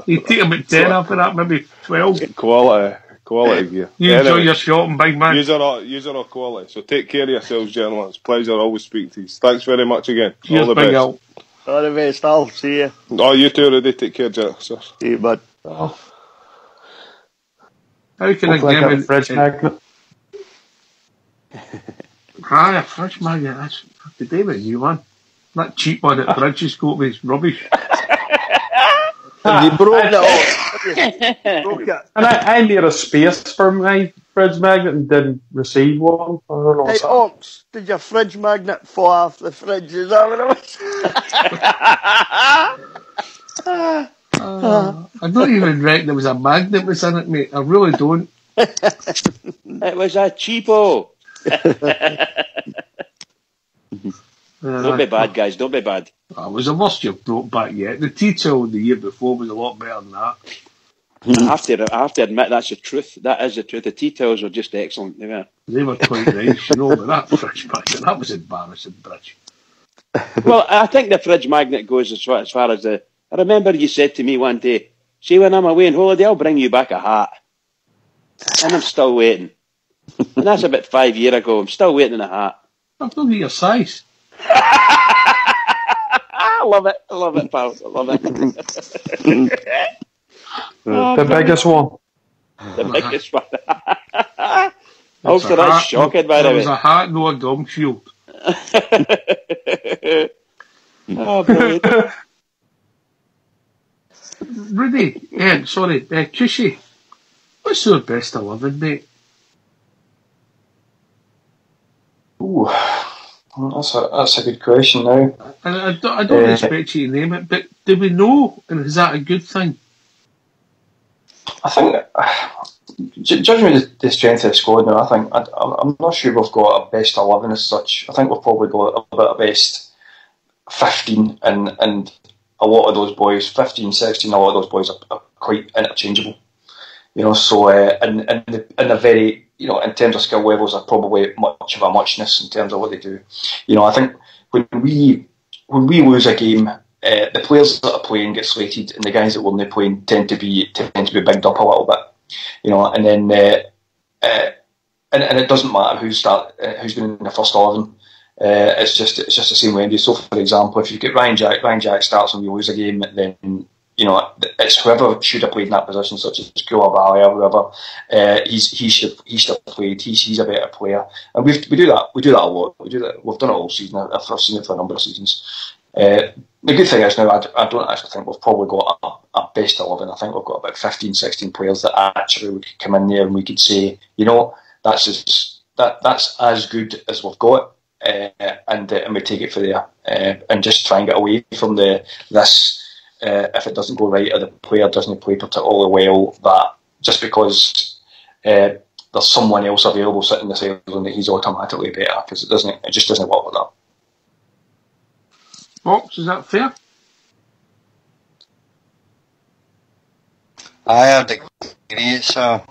You take them at 10 after that, maybe 12. Quality gear. You enjoy your shopping, big man. Use are quality. So take care of yourselves, gentlemen. It's a pleasure always speaking to you. Thanks very much again. Cheers, all the best. All the best, Al. See you. Oh, you too, Rudy. Take care, sir. See you, bud. Oh. How can I get a fridge magnet? A fridge magnet. That's the day with you, man. That cheap one at Bridges got me is rubbish. You broke it off. Broke it. And I made a space for my fridge magnet and didn't receive one. I don't know. Hey, Ox, did your fridge magnet fall off the fridge? Is that what it was? I don't even reckon there was a magnet was in it, mate. I really don't. It was a cheapo. Don't be bad, guys. Don't be bad. It was the worst you've brought back yet. The tea towel the year before was a lot better than that. I have to admit that's the truth. That is the truth. The tea towels were just excellent. They were quite nice, but that fridge magnet, that was embarrassing, Bridge. Well, I think the fridge magnet goes as far as the... I remember you said to me one day, see, when I'm away on holiday, I'll bring you back a hat. And I'm still waiting. And that's about 5 years ago. I'm still waiting on a hat. I've not got your size. I love it, pal. I love it. The biggest one. The biggest one. Also, that's shocking, by the way. It was a hat, no a gum shield. Oh, brilliant. Rudy, Cushy, what's your best 11, mate? Ooh, that's a good question now. And I don't expect you to name it, but do we know, and is that a good thing? I think, judging the strength of the squad now, I'm not sure we've got a best 11 as such. I think we've probably got a bit of best 15, and a lot of those boys, 15, 16, a lot of those boys are quite interchangeable. So and they're very, in terms of skill levels, are probably much of a muchness in terms of what they do. I think when we lose a game, the players that are playing get slated, and the guys that weren't playing tend to be bigged up a little bit. And then and it doesn't matter who's been in the first 11. It's just the same way. So, for example, if you get Ryan Jack starts and we lose a game, then it's whoever should have played in that position, such as Koulibaly or whoever. He should have played. He's a better player, and we do that. We do that a lot. We've done it all season. I've seen it for a number of seasons. The good thing is now I don't actually think we've probably got a best 11. I think we've got about 15, 16 players that actually we could come in there and we could say, that's as good as we've got, and we take it for there, and just try and get away from this. If it doesn't go right or the player doesn't play particularly well, that just because there's someone else available sitting the sideline that he's automatically better, because it just doesn't work like that. Fox, is that fair? I would agree. It's a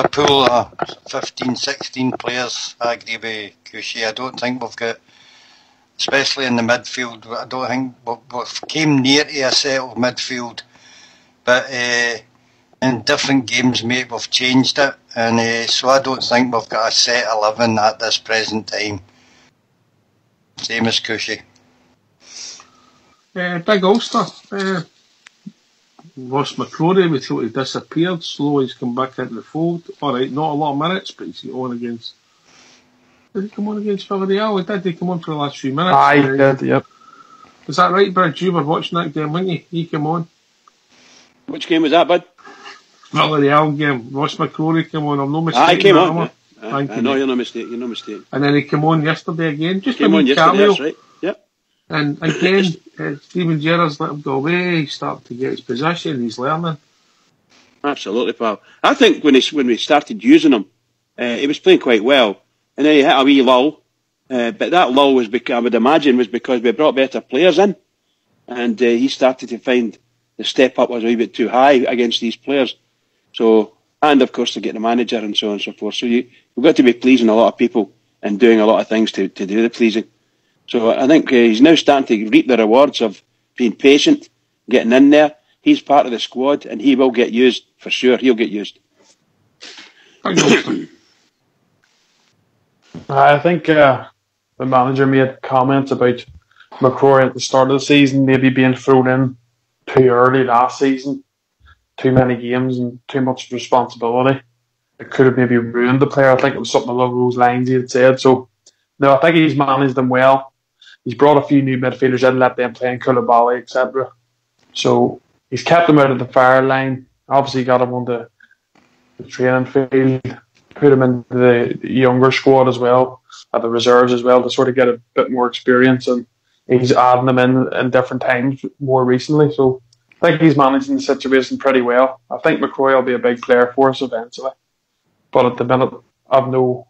pool of 15, 16 players. I agree with Cushy. I don't think we've got, especially in the midfield, I don't think we've came near to a settled midfield. But in different games, mate, we've changed it. And so I don't think we've got a set 11 at this present time. Same as Cushy. Big Ulster. Ross McCrory, we thought he disappeared. Slowly he's come back into the fold. Alright, not a lot of minutes, but he's on against... Did he come on against Villarreal? Did he come on for the last few minutes? Aye, he did, yep. Is that right, Bridge? You were watching that game, weren't you? He came on. Which game was that, bud? Villarreal game. Ross McCrory came on. I'm no mistaken. He came on. Thank you. No, you're no mistake. You're no mistake. And then he came on yesterday again. Just came a on wee yesterday, cameo. that's right. Yep. And again, Stephen Gerrard's let him go away. He's starting to get his position. He's learning. Absolutely, pal. I think when we started using him, he was playing quite well, and then he hit a wee lull. But that lull was, I would imagine, was because we brought better players in, and he started to find the step up was a wee bit too high against these players. So, and of course to get the manager and so on and so forth. So we've got to be pleasing a lot of people and doing a lot of things to do the pleasing. So I think he's now starting to reap the rewards of being patient, getting in there. He's part of the squad and he will get used, for sure. He'll get used. I think the manager made comments about McCrory at the start of the season maybe being thrown in too early last season. Too many games and too much responsibility. It could have maybe ruined the player. I think it was something along those lines he had said. So, no, I think he's managed them well. He's brought a few new midfielders in, let them play in Koulibaly, etc. So he's kept them out of the fire line. Obviously got him on the training field, put him into the younger squad as well, at the reserves as well, to sort of get a bit more experience. And he's adding them in different times more recently. So I think he's managing the situation pretty well. I think McCrory will be a big player for us eventually. But at the minute, I've no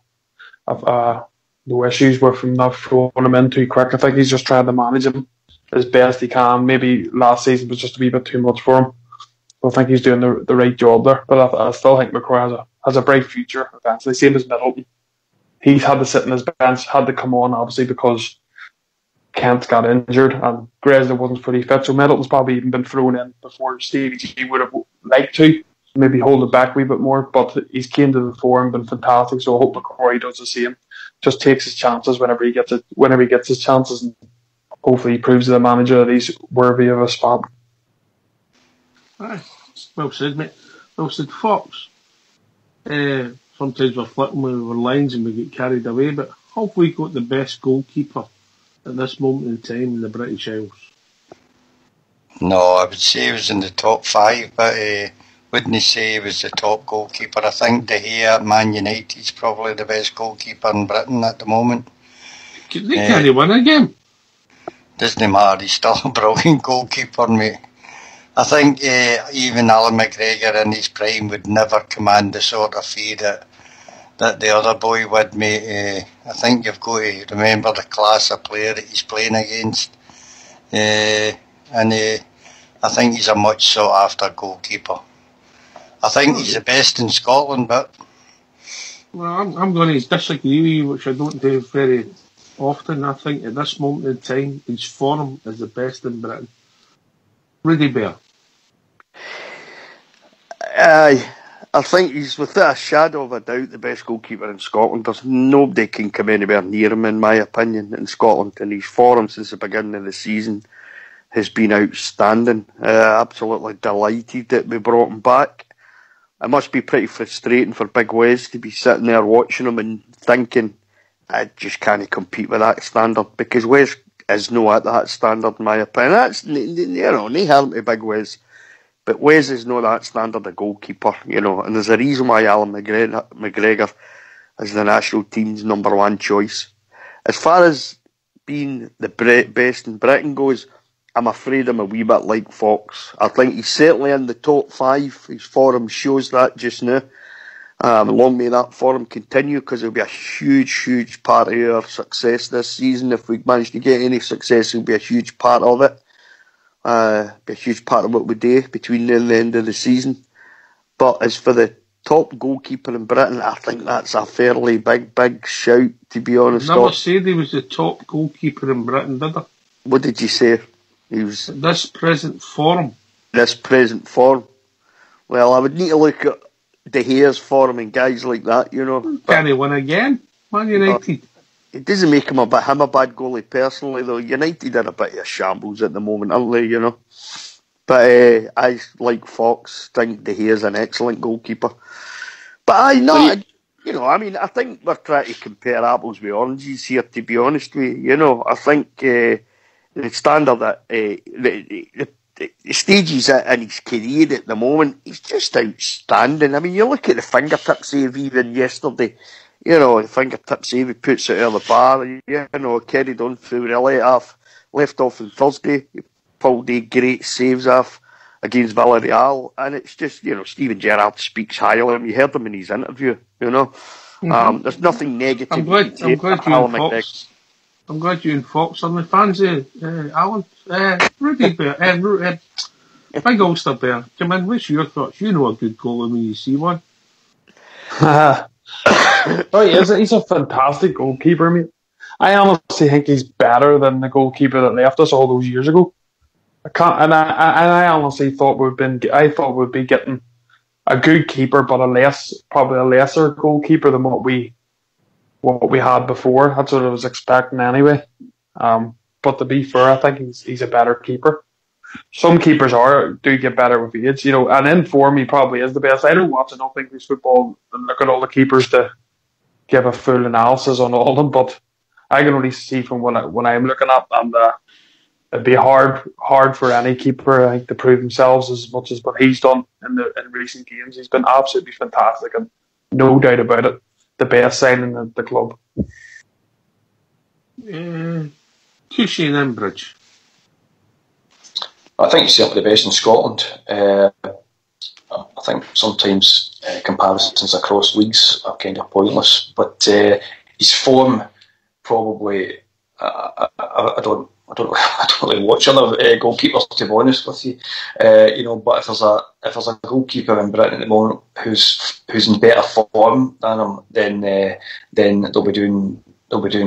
issues with him not throwing him in too quick. I think he's just trying to manage him as best he can. Maybe last season was just a wee bit too much for him. So I think he's doing the right job there. But I still think McCrory has a bright future eventually. Same as Middleton. He's had to sit in his bench, had to come on obviously because Kent got injured and Gressler wasn't fully fit. So Middleton's probably even been thrown in before Stevie G would have liked to. Maybe hold it back a wee bit more, but he's came to the fore and been fantastic. So I hope McCrory does the same. Just takes his chances whenever he gets his chances, and hopefully he proves to the manager that he's worthy of a spot. Aye, well said, mate. Well said, Fox. Sometimes we're flitting with our lines and we get carried away, but have we got the best goalkeeper at this moment in time in the British Isles? No, I would say he was in the top 5, but wouldn't say he was the top goalkeeper. I think De Gea at Man United is probably the best goalkeeper in Britain at the moment. They can't win a game. Doesn't matter, he's still a brilliant goalkeeper, mate. I think even Alan McGregor in his prime would never command the sort of fee that the other boy would, mate. I think you've got to remember the class of player that he's playing against. And I think he's a much sought after goalkeeper. I think he's the best in Scotland, but... Well, I'm going to disagree with you, which I don't do very often. I think at this moment in time, his form is the best in Britain. Rudy Bear. Aye, I think he's without a shadow of a doubt the best goalkeeper in Scotland. There's nobody can come anywhere near him, in my opinion, in Scotland. And his form since the beginning of the season has been outstanding. Absolutely delighted that we brought him back. It must be pretty frustrating for Big Wes to be sitting there watching him and thinking, I just can't compete with that standard, because Wes is not at that standard, in my opinion. That's, no harm to Big Wes But Wes is not that standard of goalkeeper, you know, and there's a reason why Alan McGregor is the national team's number one choice. As far as being the best in Britain goes, I'm afraid I'm a wee bit like Fox. I think he's certainly in the top 5. His form shows that just now. Long may that form continue, because it'll be a huge part of our success this season. If we manage to get any success, it'll be a huge part of it. Be a huge part of what we do between now and the end of the season. But as for the top goalkeeper in Britain, I think that's a fairly big shout, to be honest. Never said he was the top goalkeeper in Britain, did I? What did you say? He was this present form. This present form. Well, I would need to look at De Gea's form and guys like that, you know. Can he win again? Man United. It doesn't make him a bad goalie personally, though. United are a bit of a shambles at the moment, aren't they, you know? But I, like Fox, think De Gea's an excellent goalkeeper. But you know, I mean, I think we're trying to compare apples with oranges here, to be honest with you. You know, I think the standard that the stage he's at in his career at the moment, he's just outstanding. I mean, you look at the fingertip save even yesterday. You know, the fingertip save, he puts it out of the bar. You know, carried on through the left off on Thursday. He pulled 8 great saves off against Villarreal, and it's just, you know, Steven Gerrard speaks highly of him. You heard him in his interview, you know. There's nothing negative. I'm glad you and Fox are the fans of Alan. Rudy Bear, Big Ulster Bear. Come in, what's your thoughts? You know a good goalie when you see one. He's a fantastic goalkeeper, mate. I honestly think he's better than the goalkeeper that left us all those years ago. I honestly thought we'd be getting a good keeper, but probably a lesser goalkeeper than what we had before. That's what I was expecting anyway. But to be fair, I think he's a better keeper. Some keepers do get better with age, you know, and in form he probably is the best. I don't watch enough English football and look at all the keepers to give a full analysis on all of them, but I can only see from when I'm looking at, and it'd be hard for any keeper, I think, to prove themselves as much as what he's done in recent games. He's been absolutely fantastic, and no doubt about it, the best signing in the club. Touche then, Bridge. I think he's certainly the best in Scotland. I think sometimes comparisons across leagues are kind of pointless, but his form probably I don't really watch other goalkeepers, to be honest with you. You know, but if there's a goalkeeper in Britain at the moment who's in better form than him, then they'll be doing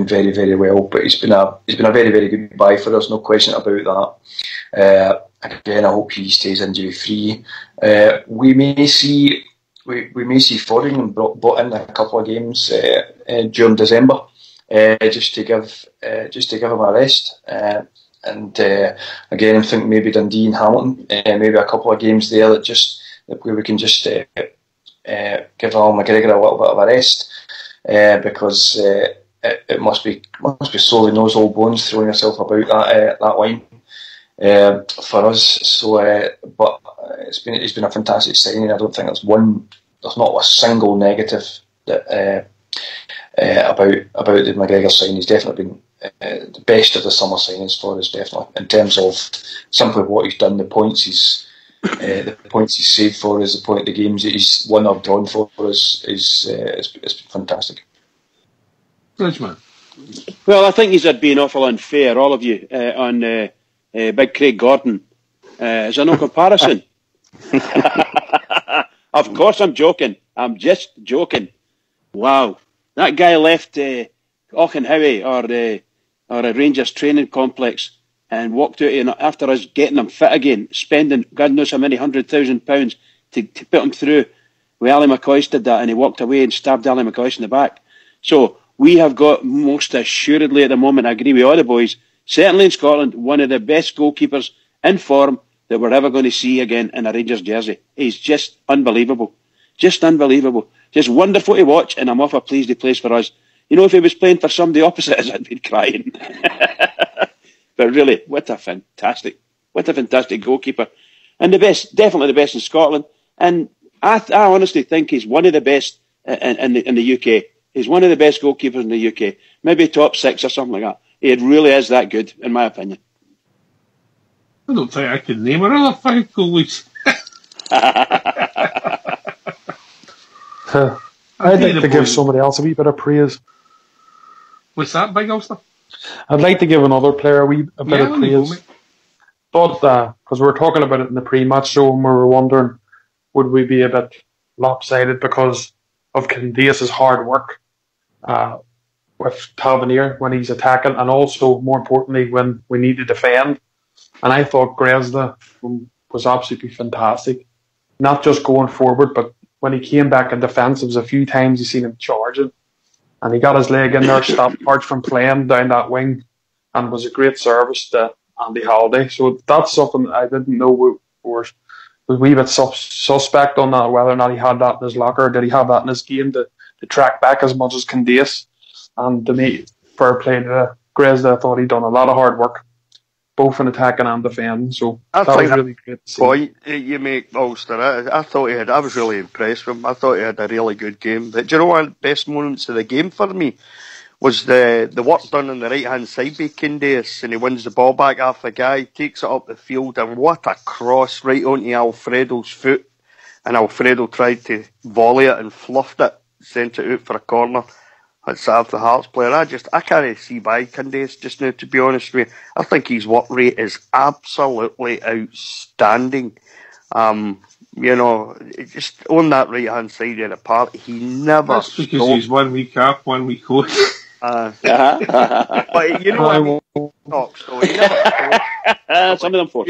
very, very well. But he's been a very, very good buy for us, no question about that. Again, I hope he stays injury free. We may see Foreign brought in a couple of games during December, just to give him a rest. And again, I think maybe Dundee and Hamilton, maybe a couple of games there where we can just give Alan McGregor a little bit of a rest, because it must be sorely nose old bones throwing yourself about that line for us. So, but it's been a fantastic signing. I don't think there's not a single negative that about the McGregor signing. He's definitely been the best of the summer signings for us, definitely, in terms of simply what he's done, the points he's saved for us, the games that he's won or drawn for us is fantastic. Man. Well, I think he's been awful unfair, all of you, on Big Craig Gordon. Is there no comparison? Of course I'm joking. I'm just joking. Wow. That guy left Auchenhowie or a Rangers training complex and walked out after us getting him fit again, spending God knows how many £100,000 to put him through. Well, Ali McCoist did that, and he walked away and stabbed Ali McCoist in the back. So we have got, most assuredly at the moment, I agree with all the boys, certainly in Scotland, one of the best goalkeepers in form that we're ever going to see again in a Rangers jersey. He's just unbelievable. Just unbelievable. Just wonderful to watch, and I'm awful pleased he plays for us. You know, if he was playing for somebody opposite us, I'd be crying. But really, what a fantastic goalkeeper. and the best, definitely the best in Scotland. And I honestly think he's one of the best in the UK. He's one of the best goalkeepers in the UK. Maybe top 6 or something like that. He really is that good, in my opinion. I don't think I can name another 5 goalies. I'd like to give somebody else a wee bit of praise. What's that, Big Ulster? I'd like to give another player a bit of praise. But because we were talking about it in the pre-match show, and we were wondering, would we be a bit lopsided because of Candace's hard work with Tavernier when he's attacking, and also, more importantly, when we need to defend. And I thought Gresda was absolutely fantastic. Not just going forward, but when he came back in defence, there was a few times you seen him charging. And he got his leg in there, stopped Arch from playing down that wing, and was a great service to Andy Halliday. So that's something I didn't know we were a wee bit suspect on that, whether or not he had that in his locker, or did he have that in his game to track back as much as Candace. And to me, fair play to Gresda, I thought he'd done a lot of hard work, both in attacking and defending. So that was really great to see. Point you make, Ulster, I was really impressed with him. I thought he had a really good game. But do you know one of the best moments of the game for me was the work done on the right hand side by Candace, and he wins the ball back off the guy, takes it up the field, and what a cross right onto Alfredo's foot. And Alfredo tried to volley it and fluffed it, sent it out for a corner. That's after the Hearts player. I can't see by Candace just now, to be honest with you. I think his work rate is absolutely outstanding. Just on that right hand side of the park, he never. That's because he's 1 week up, 1 week out. But you know what I mean? So he never some of them for.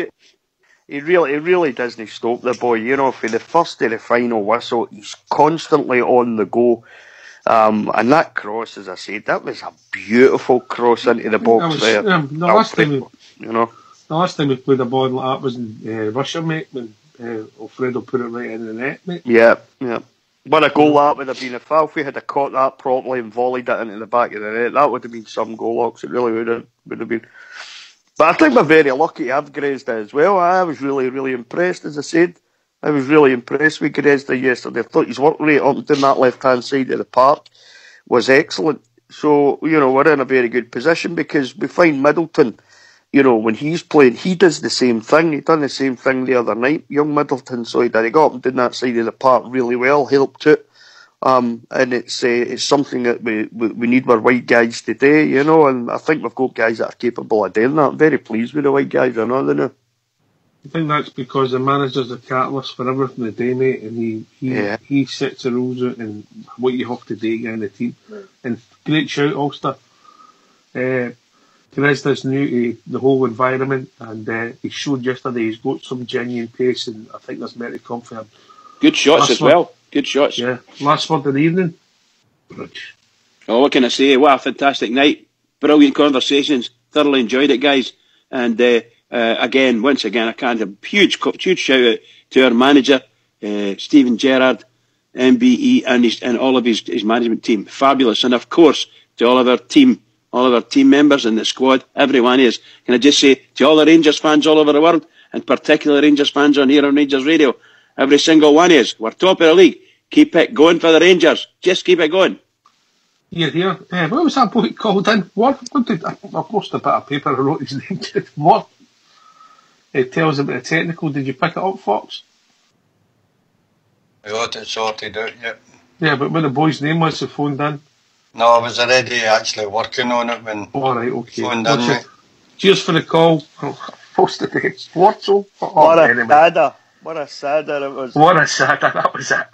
He really doesn't stop the boy. You know, for the first to the final whistle, he's constantly on the go. And that cross, as I said, that was a beautiful cross into the box there. The last time we played a ball like that was in Russia, mate, when Alfredo put it right in the net, mate. Yeah. What a goal that would have been. If Alfie had caught that properly and volleyed it into the back of the net, that would have been some goal locks. It really would have been. But I think we're very lucky to have Gresda as well. I was really, really impressed, as I said. I was really impressed with Gresda yesterday. I thought his work rate up and down that left-hand side of the park was excellent. So, we're in a very good position because we find Middleton, when he's playing, he does the same thing. He done the same thing the other night, young Middleton. So he got up and down that side of the park really well, helped it. And it's something that we need our white guys to do, and I think we've got guys that are capable of doing that. I'm very pleased with the white guys, I know they know. I think that's because the manager's a catalyst for everything they do, mate, and he sets the rules out and what you have to do in the team. And great shout, Ulster. Gresda's new to the whole environment, and he showed yesterday he's got some genuine pace, and I think that's meant to come for him. Good shots as well. Good shots. Yeah. Last word of the evening. Oh, what can I say? What a fantastic night. Brilliant conversations. Thoroughly enjoyed it, guys. And once again, I can't have a huge shout out to our manager, Stephen Gerrard, MBE, and all of his management team. Fabulous. And of course, to all of our team members in the squad, everyone is. Can I just say to all the Rangers fans all over the world, and particularly Rangers fans on here on Rangers Radio, every single one is. We're top of the league. Keep it going for the Rangers. Just keep it going. Here. What was that boy called in? What did I've lost a bit of paper. I wrote his name to. What? It tells about the technical. Did you pick it up, Fox? We got it sorted out, yep. Yeah, but what the boy's name was, the phoned in? No, I was already actually working on it when alright, okay. Phoned in, mate. Cheers for the call. Post it there. Sportsel. What a sadder it was. What a sadder, that was it.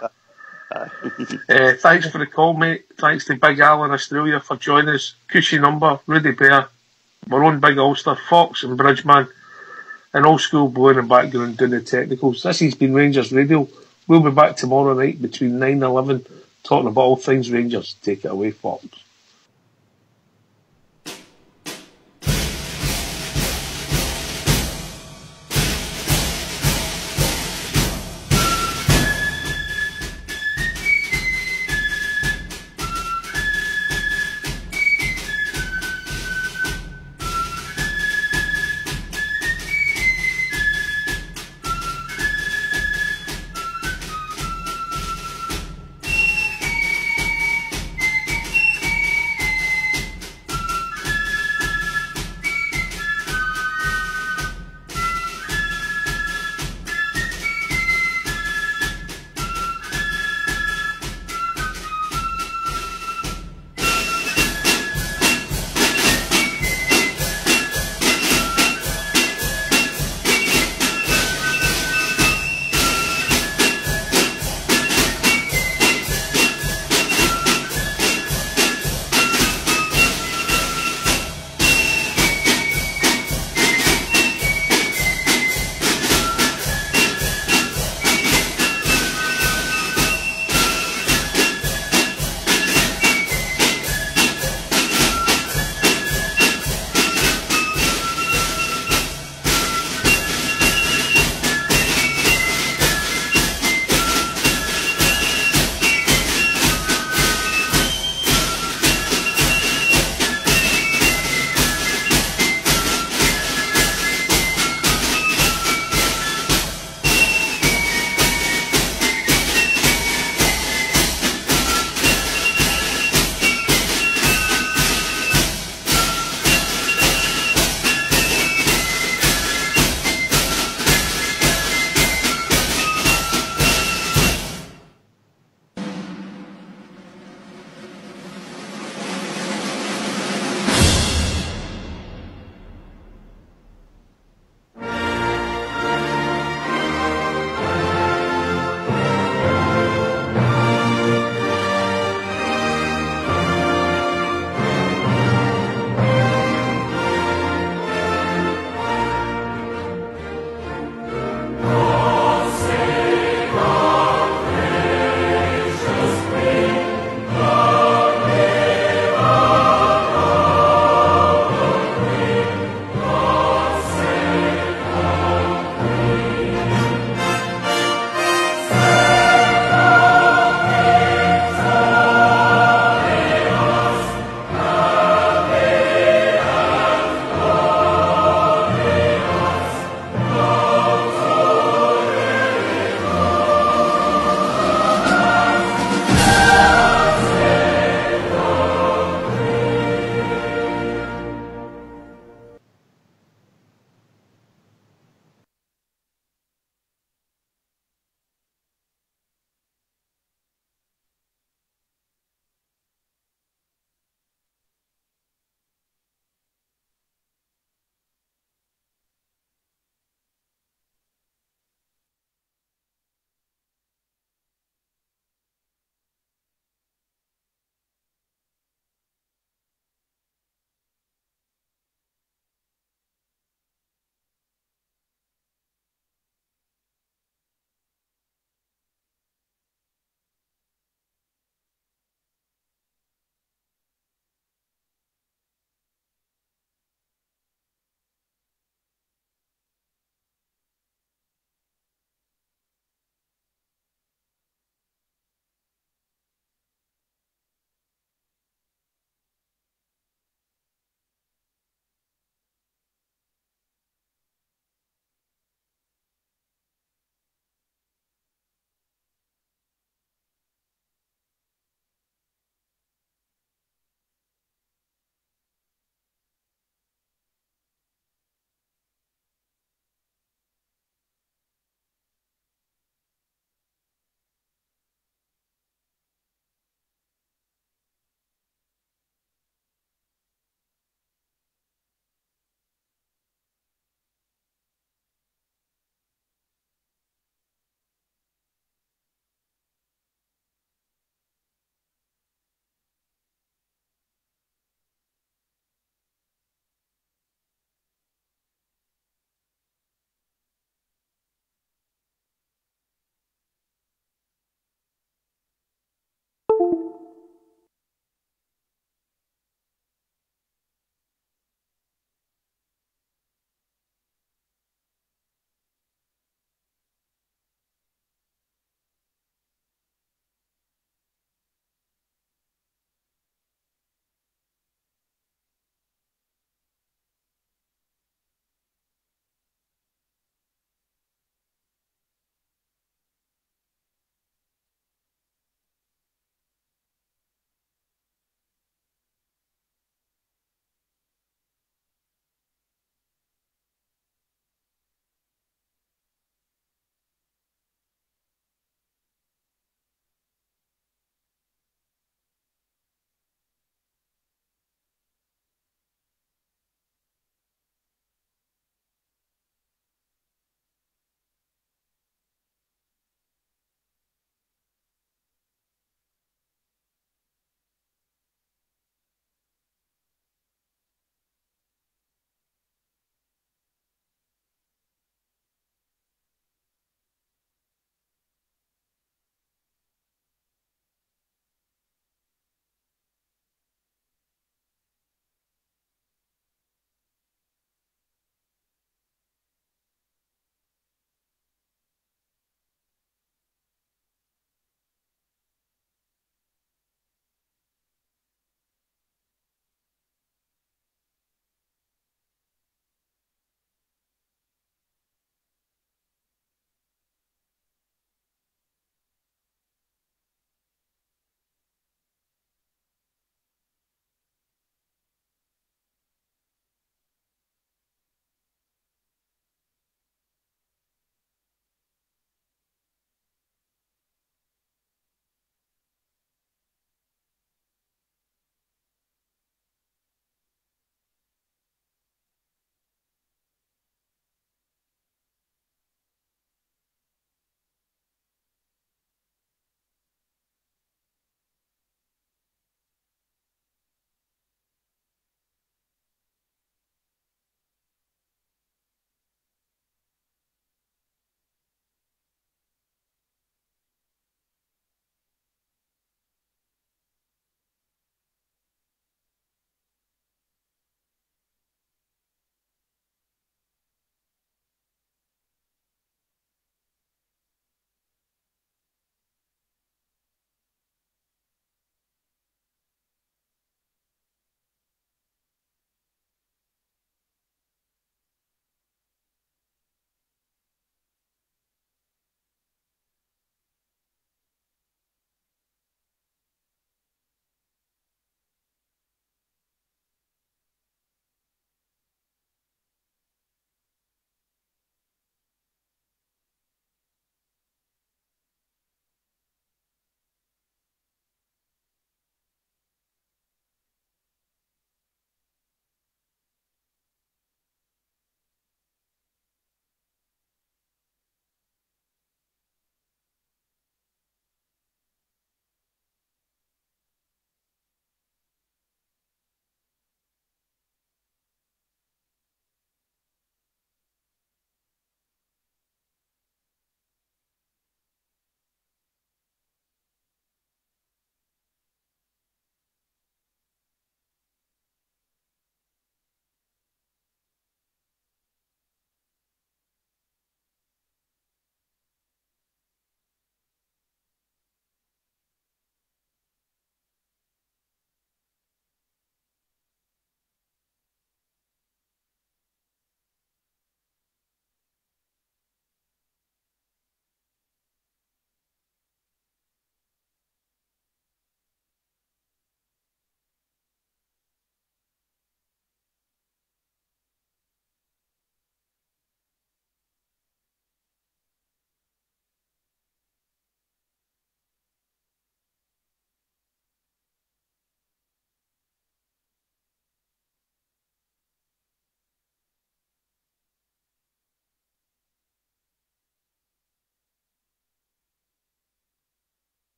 Thanks for the call, mate. Thanks to Big Al in Australia for joining us. Cushy number, Rudy Bear, my own Big Ulster, Fox and Bridgeman, and Old School Boy in the background doing the technicals. This has been Rangers Radio. We'll be back tomorrow night between 9 and 11 talking about all things Rangers. Take it away, Fox.